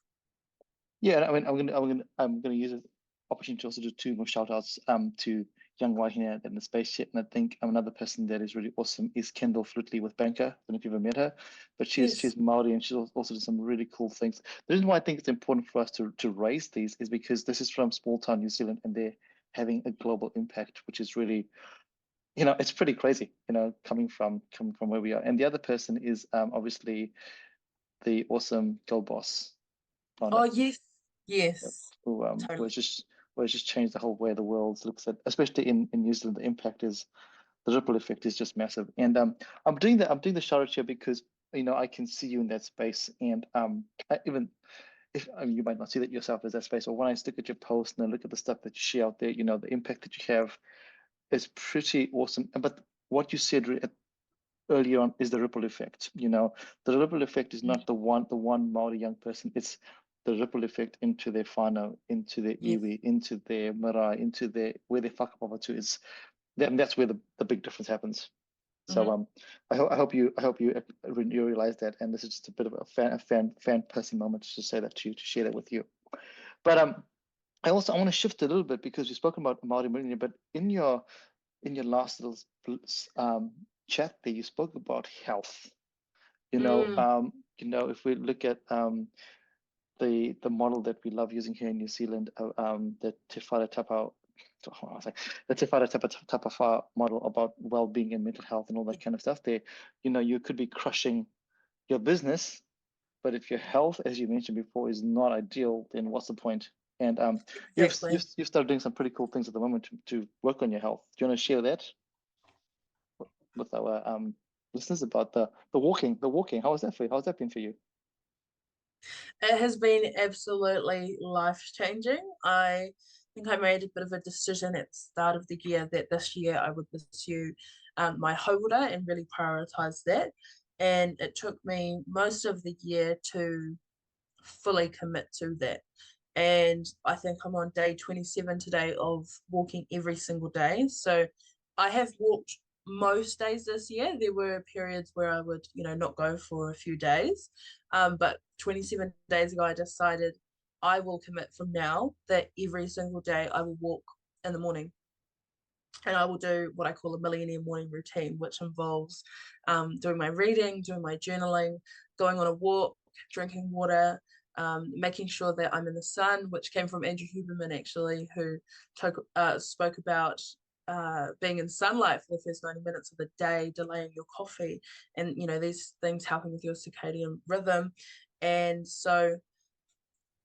A: Yeah, I mean, I'm gonna use an opportunity to also do two more shout outs to young Wahine in the space yet. And I think another person that is really awesome is Kendall Fruitley with Banker. I don't know if you've ever met her, but she's
C: Yes.
A: Māori and she's also done some really cool things. The reason why I think it's important for us to raise these is because this is from small town New Zealand and they're having a global impact, which is really, it's pretty crazy, coming from where we are. And the other person is obviously the awesome girl boss,
C: Oh,
A: Rhonda.
C: yes.
A: Yep.
C: Yes.
A: Who
C: Totally.
A: has just changed the whole way the world looks at, especially in New Zealand, the ripple effect is just massive. And I'm doing the shout out here because I can see you in that space, and even if you might not see that yourself as that space, or when I look at your post and I look at the stuff that you share out there, the impact that you have is pretty awesome. But what you said earlier on is the ripple effect. The ripple effect is
C: Mm.
A: not the one Maori young person. It's the ripple effect into their whānau, into their
C: Yes.
A: iwi, into their marae, into their where their whakapapa to is. That's where the big difference happens. So
C: Mm-hmm.
A: I hope you realize that, and this is just a bit of a fan person moment to say that to you, to share that with you. But I want to shift a little bit because you've spoken about Māori Millionaire, but in your last little chat there, you spoke about health.
C: Mm.
A: If we look at the model that we love using here in New Zealand, the Te Whare Tapa, I was like, the Te Whare Tapa Wha model about well-being and mental health and all that kind of stuff there, you could be crushing your business, but if your health, as you mentioned before, is not ideal, then what's the point? And you've,
C: Exactly.
A: you've you've started doing some pretty cool things at the moment to work on your health. Do you want to share that with our listeners about the walking? The walking, how was that for you? How's that been for you?
C: It has been absolutely life-changing. I think I made a bit of a decision at the start of the year that this year I would pursue my hauora and really prioritize that. And it took me most of the year to fully commit to that. And I think I'm on day 27 today of walking every single day. So I have walked most days this year. There were periods where I would, not go for a few days. But 27 days ago, I decided I will commit from now that every single day I will walk in the morning. And I will do what I call a millionaire morning routine, which involves doing my reading, doing my journaling, going on a walk, drinking water, making sure that I'm in the sun, which came from Andrew Huberman actually, who spoke about being in sunlight for the first 90 minutes of the day, delaying your coffee, and these things helping with your circadian rhythm. And so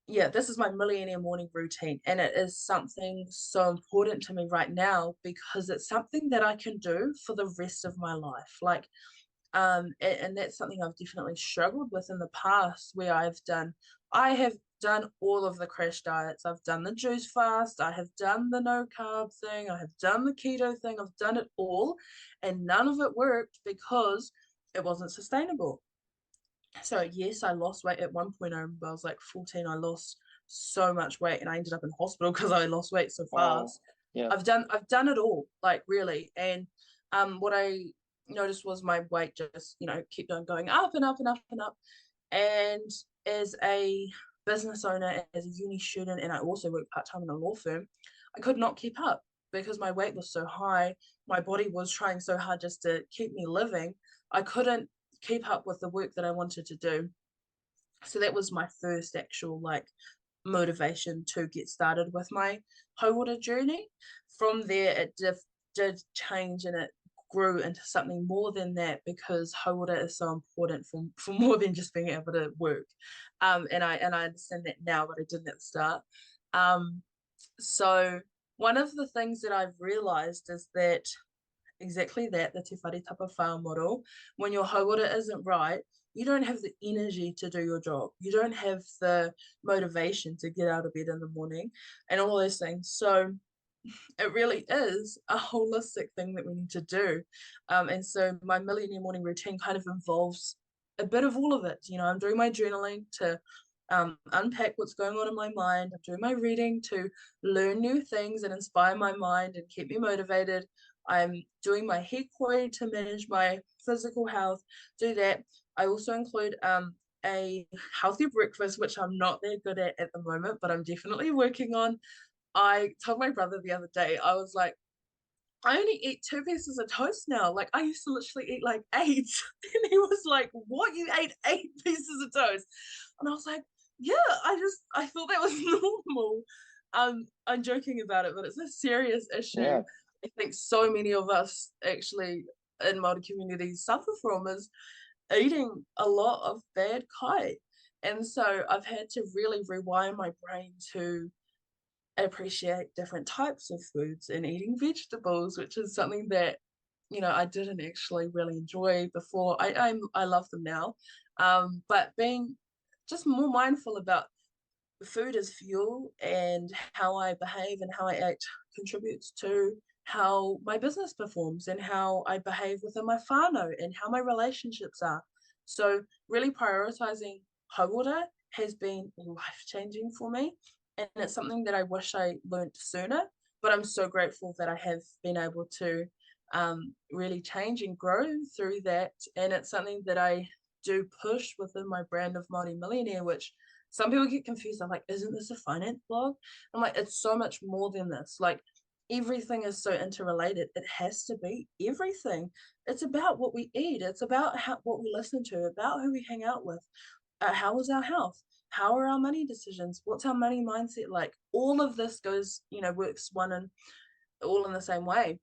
C: yeah, this is my millionaire morning routine, and it is something so important to me right now because it's something that I can do for the rest of my life. Like, and that's something I've definitely struggled with in the past, where I have done all of the crash diets. I've done the juice fast, I have done the no carb thing, I have done the keto thing, I've done it all, and none of it worked because it wasn't sustainable. So yes, I lost weight at one point. I remember I was like 14. I lost so much weight, and I ended up in hospital because I lost weight so
A: Wow.
C: fast.
A: Yeah.
C: I've done it all, like really. And what I noticed was my weight just kept on going up and up and up and up. And as a business owner, as a uni student, and I also work part time in a law firm, I could not keep up because my weight was so high. My body was trying so hard just to keep me living. I couldn't keep up with the work that I wanted to do. So that was my first actual motivation to get started with my hauora journey. From there, it did change, and it grew into something more than that because hauora is so important for more than just being able to work. And I understand that now, but I didn't at the start. Um, so one of the things that I've realized is that exactly that, the te whare tapa whā model, when your hauora isn't right, you don't have the energy to do your job. You don't have the motivation to get out of bed in the morning and all those things. So it really is a holistic thing that we need to do. And so my Millionaire Morning routine kind of involves a bit of all of it. You know, I'm doing my journaling to unpack what's going on in my mind. I'm doing my reading to learn new things and inspire my mind and keep me motivated. I'm doing my hikoi to manage my physical health, do that. I also include a healthy breakfast, which I'm not that good at the moment, but I'm definitely working on. I told my brother the other day, I was like, I only eat 2 pieces of toast now. Like I used to literally eat like eight. And he was like, what? You ate 8 pieces of toast? And I was like, yeah, I thought that was normal. I'm joking about it, but it's a serious issue.
A: Yeah.
C: I think so many of us actually in Māori communities suffer from is eating a lot of bad kai. And so I've had to really rewire my brain to appreciate different types of foods and eating vegetables, which is something that I didn't actually really enjoy before. I love them now, but being just more mindful about food as fuel and how I behave and how I act contributes to how my business performs and how I behave within my whānau and how my relationships are. So really prioritizing hauora has been life-changing for me. And it's something that I wish I learned sooner, but I'm so grateful that I have been able to really change and grow through that. And it's something that I do push within my brand of Māori Millionaire, which some people get confused. I'm like, isn't this a finance blog? I'm like, it's so much more than this. Like, everything is so interrelated. It has to be everything. It's about what we eat. It's about what we listen to, about who we hang out with. How is our health? How are our money decisions? What's our money mindset like? All of this goes, works one and all in the same way.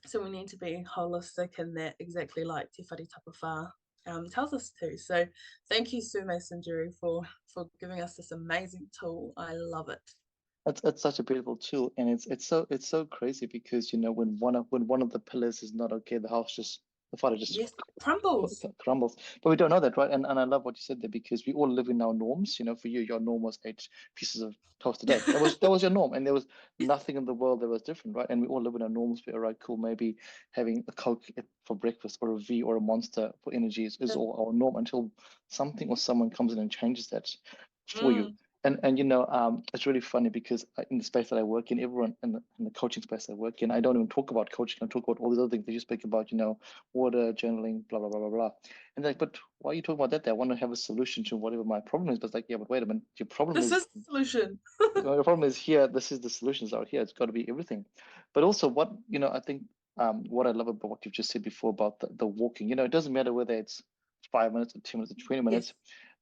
C: So we need to be holistic in that, exactly like Te Whare Tapawha tells us to. So thank you, Sue Mason Jury, for giving us this amazing tool. I love it.
A: It's such a beautiful tool, and it's so crazy because when one of the pillars is not okay, the father just
C: Yes, crumbles.
A: crumbles. But we don't know that, right? And I love what you said there because we all live in our norms. For you, your norm was 8 pieces of toast a day. That was your norm, and there was nothing in the world that was different, right? And we all live in our norms. All right, cool. Maybe having a Coke for breakfast or a V or a Monster for energy is all our norm until something or someone comes in and changes that for you.
C: Mm,
A: And it's really funny because in the space that I work in, everyone in the coaching space I work in, I don't even talk about coaching. I talk about all these other things. They just speak about, water, journaling, blah, blah, blah, blah, blah. And they're like, but why are you talking about that? I want to have a solution to whatever my problem is. But it's like, yeah, but wait a minute. Your problem
C: this
A: is
C: is the solution.
A: your problem is here. This is the solutions out here. It's got to be everything. But also I think what I love about what you've just said before about the walking, it doesn't matter whether it's 5 minutes or 2 minutes or 20
C: Yes,
A: minutes.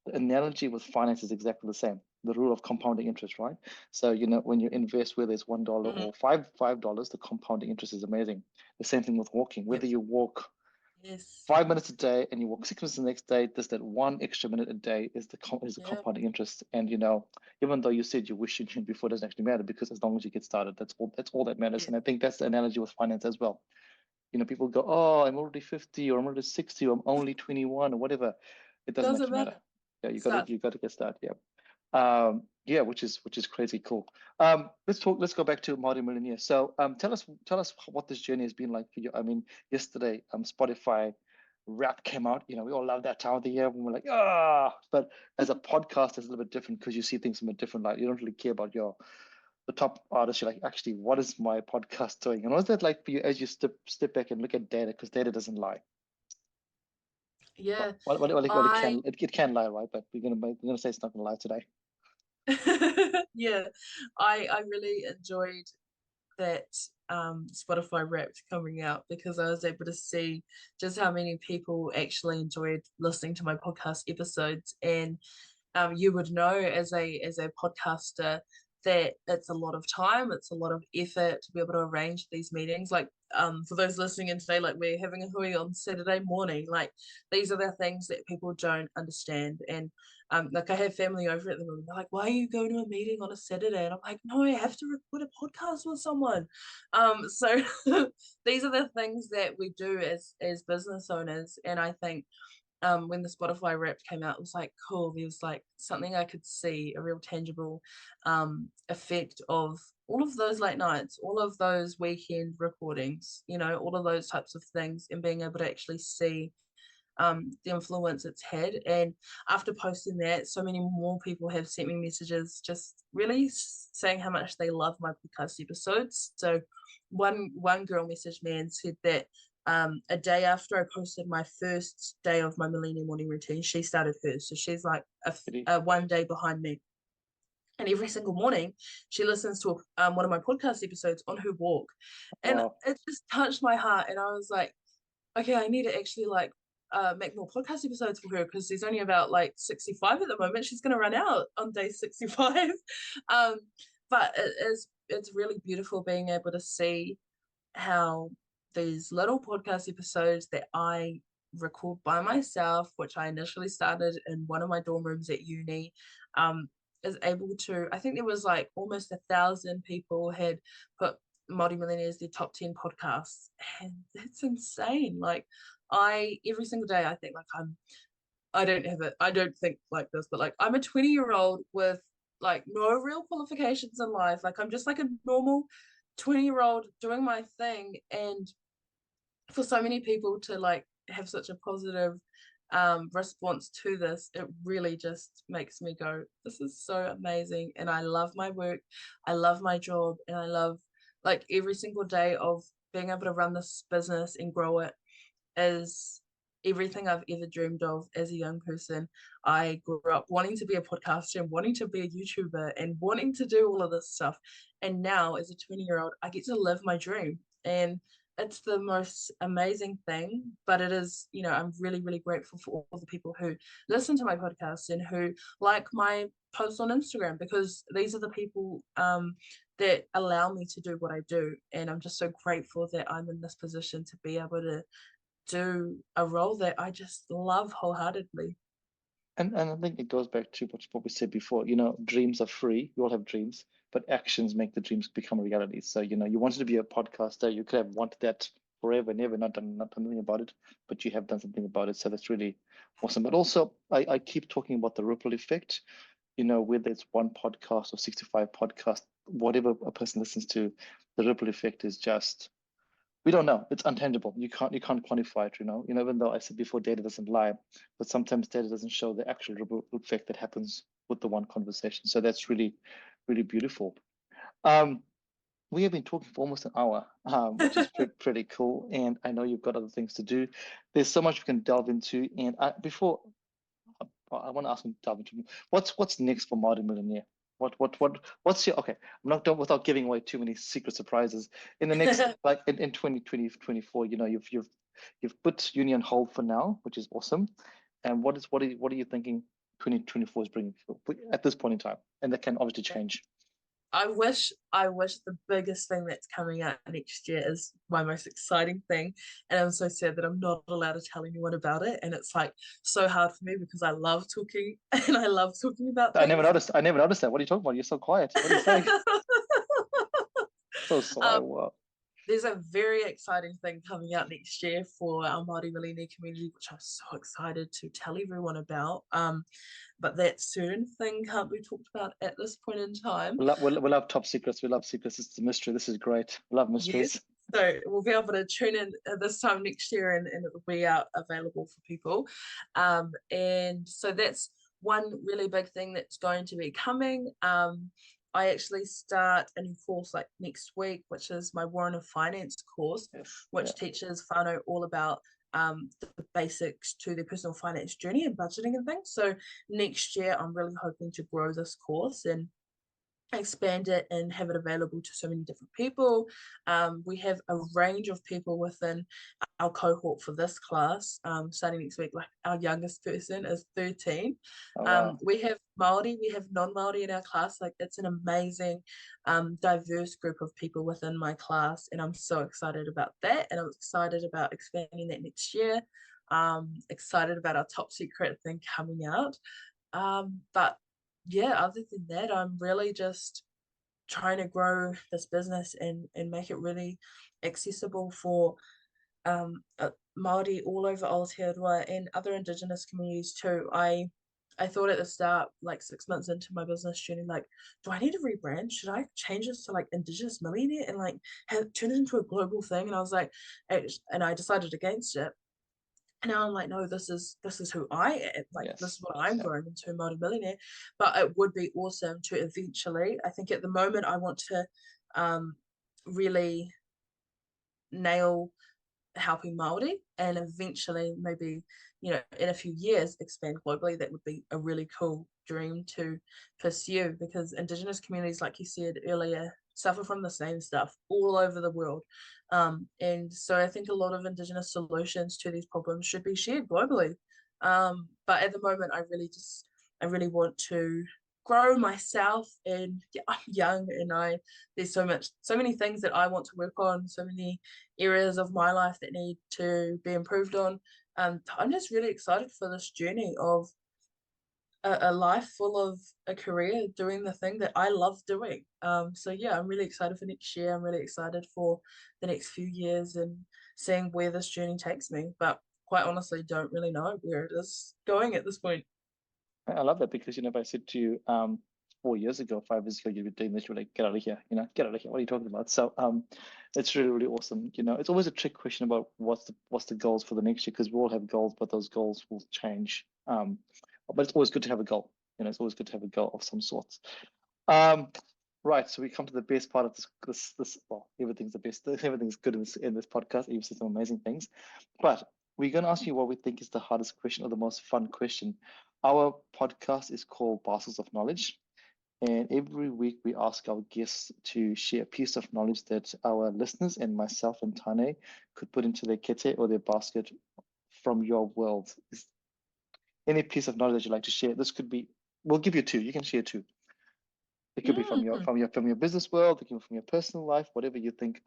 A: The analogy with finance is exactly the same. The rule of compounding interest, right? So, when you invest, whether it's $1
C: mm,
A: or $5, the compounding interest is amazing. The same thing with walking.
C: yep,
A: Whether you walk
C: yes,
A: 5 minutes a day and you walk 6 minutes the next day, just that one extra minute a day is the
C: yeah,
A: compounding interest. And even though you said you wish you knew before, it doesn't actually matter because as long as you get started, that's all that matters.
C: yes.
A: And I think that's the analogy with finance as well. People go, oh, I'm already 50 or I'm already 60 or I'm only 21 or whatever. It doesn't
C: Doesn't
A: actually matter.
C: matter.
A: Yeah,
C: Start.
A: you got to get started. Yeah. Yeah, which is crazy cool. Let's go back to Māori Millionaire. So tell us what this journey has been like for you. I mean, yesterday Spotify rap came out. We all love that time of the year when we're like, but as a podcast, it's a little bit different because you see things from a different light. You don't really care about the top artists. You're like, actually, what is my podcast doing? And what's that like for you as you step back and look at data? Because data doesn't lie.
C: Yeah,
A: Well,
C: I
A: it can lie, right? But we're gonna say it's not gonna lie today.
C: yeah, I really enjoyed that Spotify Wrapped coming out because I was able to see just how many people actually enjoyed listening to my podcast episodes. And you would know as a podcaster that it's a lot of time, it's a lot of effort to be able to arrange these meetings. Like for those listening in today, like we're having a hui on Saturday morning. Like these are the things that people don't understand. And like I have family over at the moment. They're like, "Why are you going to a meeting on a Saturday?" And I'm like, "No, I have to record a podcast with someone." So these are the things that we do as business owners, and I think when the Spotify Wrapped came out, it was like cool. There was like something I could see, a real tangible effect of all of those late nights, all of those weekend recordings, you know, all of those types of things, and being able to actually see the influence it's had. And after posting that, so many more people have sent me messages just really saying how much they love my podcast episodes. So one girl messaged me and said that a day after I posted my first day of my Millionaire Morning routine, she started hers. So she's like a 1 day behind me. And every single morning, she listens to one of my podcast episodes on her walk. And it just touched my heart. And I was like, okay, I need to actually like make more podcast episodes for her, because there's only about like 65 at the moment. She's going to run out on day 65. But it's really beautiful being able to see how these little podcast episodes that I record by myself, which I initially started in one of my dorm rooms at uni, is able to, I think there was like almost 1,000 people had put Māori Millionaire as their top 10 podcasts, and that's insane. Like every single day I think like I don't think like this, but like I'm a 20-year-old with like no real qualifications in life. Like I'm just like a normal 20-year-old doing my thing. And for so many people to like have such a positive response to this, it really just makes me go, this is so amazing. And I love my work, I love my job, and I love like every single day of being able to run this business and grow it is everything I've ever dreamed of as a young person. I grew up wanting to be a podcaster and wanting to be a YouTuber and wanting to do all of this stuff. And now as a 20-year-old, I get to live my dream. And it's the most amazing thing. But it is, you know, I'm really, really grateful for all the people who listen to my podcast and who like my posts on Instagram, because these are the people that allow me to do what I do. And I'm just so grateful that I'm in this position to be able to do a role that I just love wholeheartedly.
A: And I think it goes back to what we said before. You know, dreams are free. We all have dreams, but actions make the dreams become a reality. So, you know, you wanted to be a podcaster. You could have wanted that forever and ever, not done anything about it, but you have done something about it. So that's really awesome. But also, I keep talking about the ripple effect. You know, whether it's one podcast or 65 podcasts, whatever a person listens to, the ripple effect is just, we don't know. It's untangible. You can't quantify it, you know. Even though I said before data doesn't lie, but sometimes data doesn't show the actual ripple effect that happens with the one conversation. So that's really, really beautiful. We have been talking for almost an hour, which is pretty cool. And I know you've got other things to do. There's so much we can delve into. And before I want to ask him to delve into what's next for Māori Millionaire? What's your, okay, I'm not done without giving away too many secret surprises. In the next, like in 2020, 24, you know, you've put uni on hold for now, which is awesome. And what are you thinking 2024 is bringing at this point in time? And that can obviously change.
C: I wish the biggest thing that's coming out next year is my most exciting thing. And I'm so sad that I'm not allowed to tell anyone about it. And it's like so hard for me because I love talking and I love talking about things.
A: I never noticed that. What are you talking about? You're so quiet. What are you saying? So sly. Wow.
C: There's a very exciting thing coming out next year for our Māori Millionaire community, which I'm so excited to tell everyone about. But that certain thing can't be talked about at this point in time.
A: We love top secrets. We love secrets. It's a mystery. This is great. We love mysteries.
C: Yes. So we'll be able to tune in this time next year, and it'll be out available for people. And so that's one really big thing that's going to be coming. I actually start a new course like next week, which is my Warren of Finance course, which teaches whānau all about the basics to their personal finance journey and budgeting and things. So next year, I'm really hoping to grow this course and expand it and have it available to so many different people. We have a range of people within our cohort for this class, starting next week. Like our youngest person is 13.
A: Oh, wow.
C: We have Māori, we have non-Māori in our class. Like it's an amazing diverse group of people within my class, and I'm so excited about that, and I'm excited about expanding that next year. Excited about our top secret thing coming out. But yeah, other than that, I'm really just trying to grow this business and make it really accessible for Māori all over Aotearoa and other Indigenous communities too. I thought at the start, like 6 months into my business journey, like, do I need to rebrand? Should I change this to like Indigenous Millionaire and like turn it into a global thing? And I was like, and I decided against it. And now I'm like, no, this is who I am. Like, this is
A: Yes.
C: what I'm growing into, Māori Millionaire. But it would be awesome to eventually. I think at the moment I want to really nail helping Māori, and eventually maybe, in a few years expand globally. That would be a really cool dream to pursue, because Indigenous communities, like you said earlier, suffer from the same stuff all over the world. And so I think a lot of Indigenous solutions to these problems should be shared globally. But at the moment I really want to grow myself, and yeah, I'm young, and there's so many things that I want to work on, so many areas of my life that need to be improved on. I'm just really excited for this journey of a life full of a career doing the thing that I love doing. So yeah, I'm really excited for next year. I'm really excited for the next few years and seeing where this journey takes me. But quite honestly, don't really know where it is going at this point.
A: I love that because, if I said to you 4 years ago, 5 years ago, you'd be doing this, you're like, get out of here, get out of here. What are you talking about? So it's really, really awesome. It's always a trick question about what's the goals for the next year, because we all have goals, but those goals will change. But it's always good to have a goal. It's always good to have a goal of some sorts. Right, so we come to the best part of this. Well, everything's the best. Everything's good in this podcast. You've said some amazing things, but we're going to ask you what we think is the hardest question or the most fun question. Our podcast is called Parcels of Knowledge, and every week we ask our guests to share a piece of knowledge that our listeners and myself and Tane could put into their kete or their basket from your world. Is any piece of knowledge that you'd like to share? This could be, we'll give you two. You can share two. It could be from your business world, it could be from your personal life, whatever you think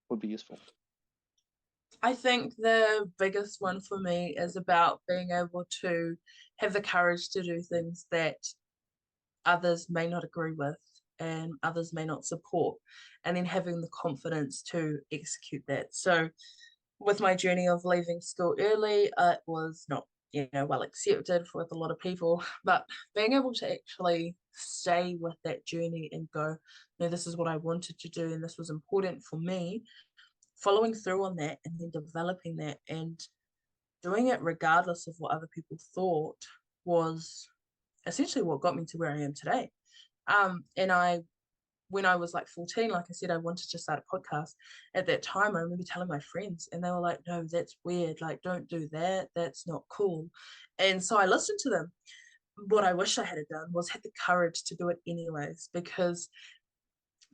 A: would be useful.
C: I think the biggest one for me is about being able to have the courage to do things that others may not agree with and others may not support, and then having the confidence to execute that. So with my journey of leaving school early, it was not, well accepted with a lot of people, but being able to actually stay with that journey and go, no, this is what I wanted to do and this was important for me, following through on that and then developing that and doing it regardless of what other people thought, was essentially what got me to where I am today. And when I was like 14, like I said, I wanted to start a podcast. At that time, I remember telling my friends, and they were like, no, that's weird. Like, don't do that. That's not cool. And so I listened to them. What I wish I had done was had the courage to do it anyways, because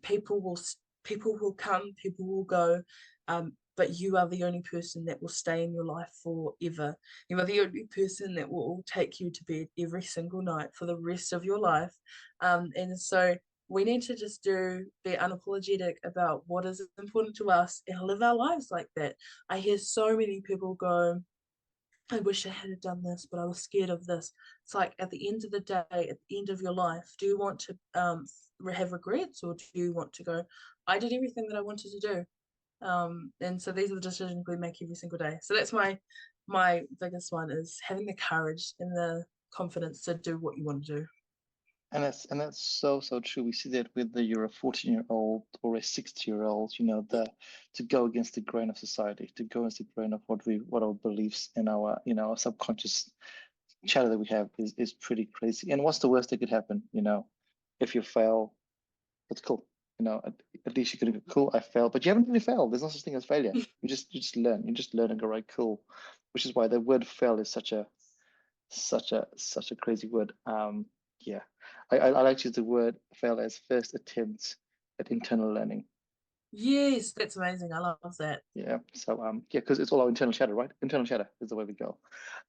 C: people will come, people will go, but you are the only person that will stay in your life forever. You are the only person that will take you to bed every single night for the rest of your life. And so we need to just be unapologetic about what is important to us and live our lives like that. I hear so many people go, I wish I had done this, but I was scared of this. It's like, at the end of the day, at the end of your life, do you want to have regrets, or do you want to go, I did everything that I wanted to do? And so these are the decisions we make every single day. So that's my biggest one, is having the courage and the confidence to do what you want to do.
A: And that's so true. We see that whether you're a 14-year-old or a 60-year-old, to go against the grain of society, to go against the grain of what our beliefs and our our subconscious chatter that we have is pretty crazy. And what's the worst that could happen? If you fail, that's cool. At least you could have cool, I failed, but you haven't really failed. There's no such thing as failure. You just learn. You just learn and go, right, cool. Which is why the word fail is such a crazy word. Yeah. I like to use the word fail as first attempt at internal learning.
C: Yes, that's amazing. I love that.
A: Yeah. So yeah, because it's all our internal chatter, right? Internal chatter is the way we go.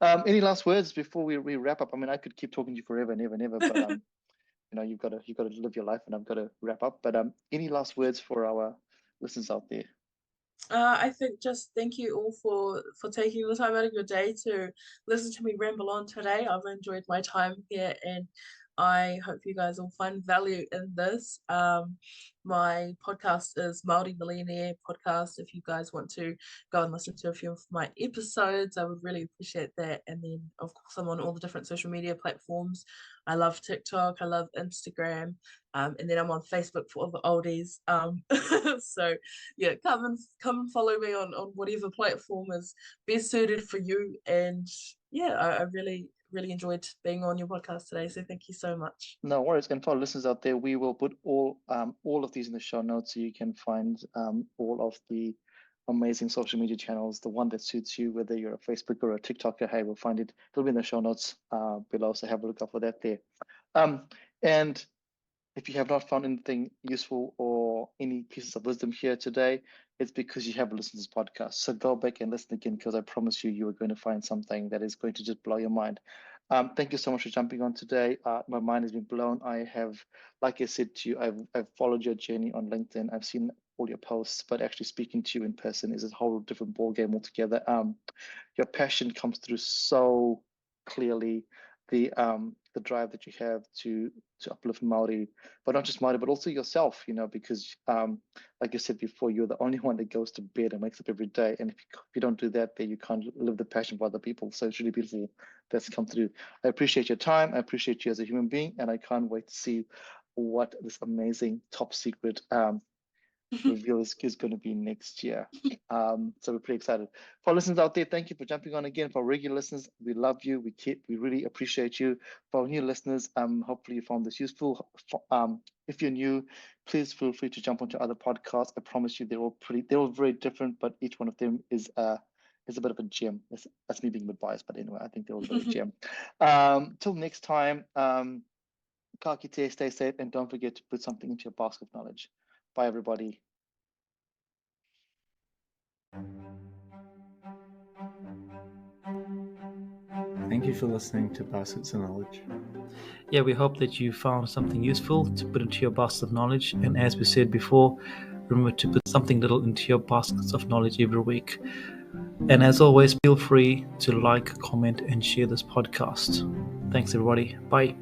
A: Any last words before we wrap up? I mean, I could keep talking to you forever and ever and ever, but you've got to live your life, and I've got to wrap up. But any last words for our listeners out there?
C: I think just thank you all for taking the time out of your day to listen to me ramble on today. I've enjoyed my time here, and I hope you guys will find value in this. My podcast is Māori Millionaire podcast. If you guys want to go and listen to a few of my episodes, I would really appreciate that. And then, of course, I'm on all the different social media platforms. I love TikTok, I love Instagram, and then I'm on Facebook for all the oldies. So yeah, come and follow me on whatever platform is best suited for you. And yeah, I really enjoyed being on your podcast today. So thank you so much.
A: No worries. And for our listeners out there, we will put all of these in the show notes so you can find all of the amazing social media channels, the one that suits you, whether you're a Facebook or a TikToker. Hey, we'll find it. It'll be in the show notes below. So have a look out for that there. And if you have not found anything useful or any pieces of wisdom here today, it's because you haven't listened to this podcast. So go back and listen again, because I promise you, you are going to find something that is going to just blow your mind. Thank you so much for jumping on today. My mind has been blown. I have, like I said to you, I've followed your journey on LinkedIn. I've seen all your posts, but actually speaking to you in person is a whole different ball game altogether. Your passion comes through so clearly. The drive that you have to uplift Māori, but not just Māori, but also yourself, because like you said before, you're the only one that goes to bed and wakes up every day. And if you don't do that, then you can't live the passion for other people. So it's really beautiful that's come through. I appreciate your time. I appreciate you as a human being, and I can't wait to see what this amazing top secret reveal is going to be next year. So we're pretty excited. For listeners out there, thank you for jumping on again. For regular listeners, we love you. We really appreciate you. For new listeners, hopefully you found this useful. If you're new, please feel free to jump onto other podcasts. I promise you, they're all very different, but each one of them is a bit of a gem. That's me being a bit biased, but anyway, I think they're all a bit of a gem. Till next time, ka kite, stay safe, and don't forget to put something into your basket of knowledge. Bye, everybody.
B: Thank you for listening to Baskets of Knowledge.
D: Yeah, we hope that you found something useful to put into your basket of knowledge. And as we said before, remember to put something little into your baskets of knowledge every week. And as always, feel free to like, comment, and share this podcast. Thanks, everybody. Bye.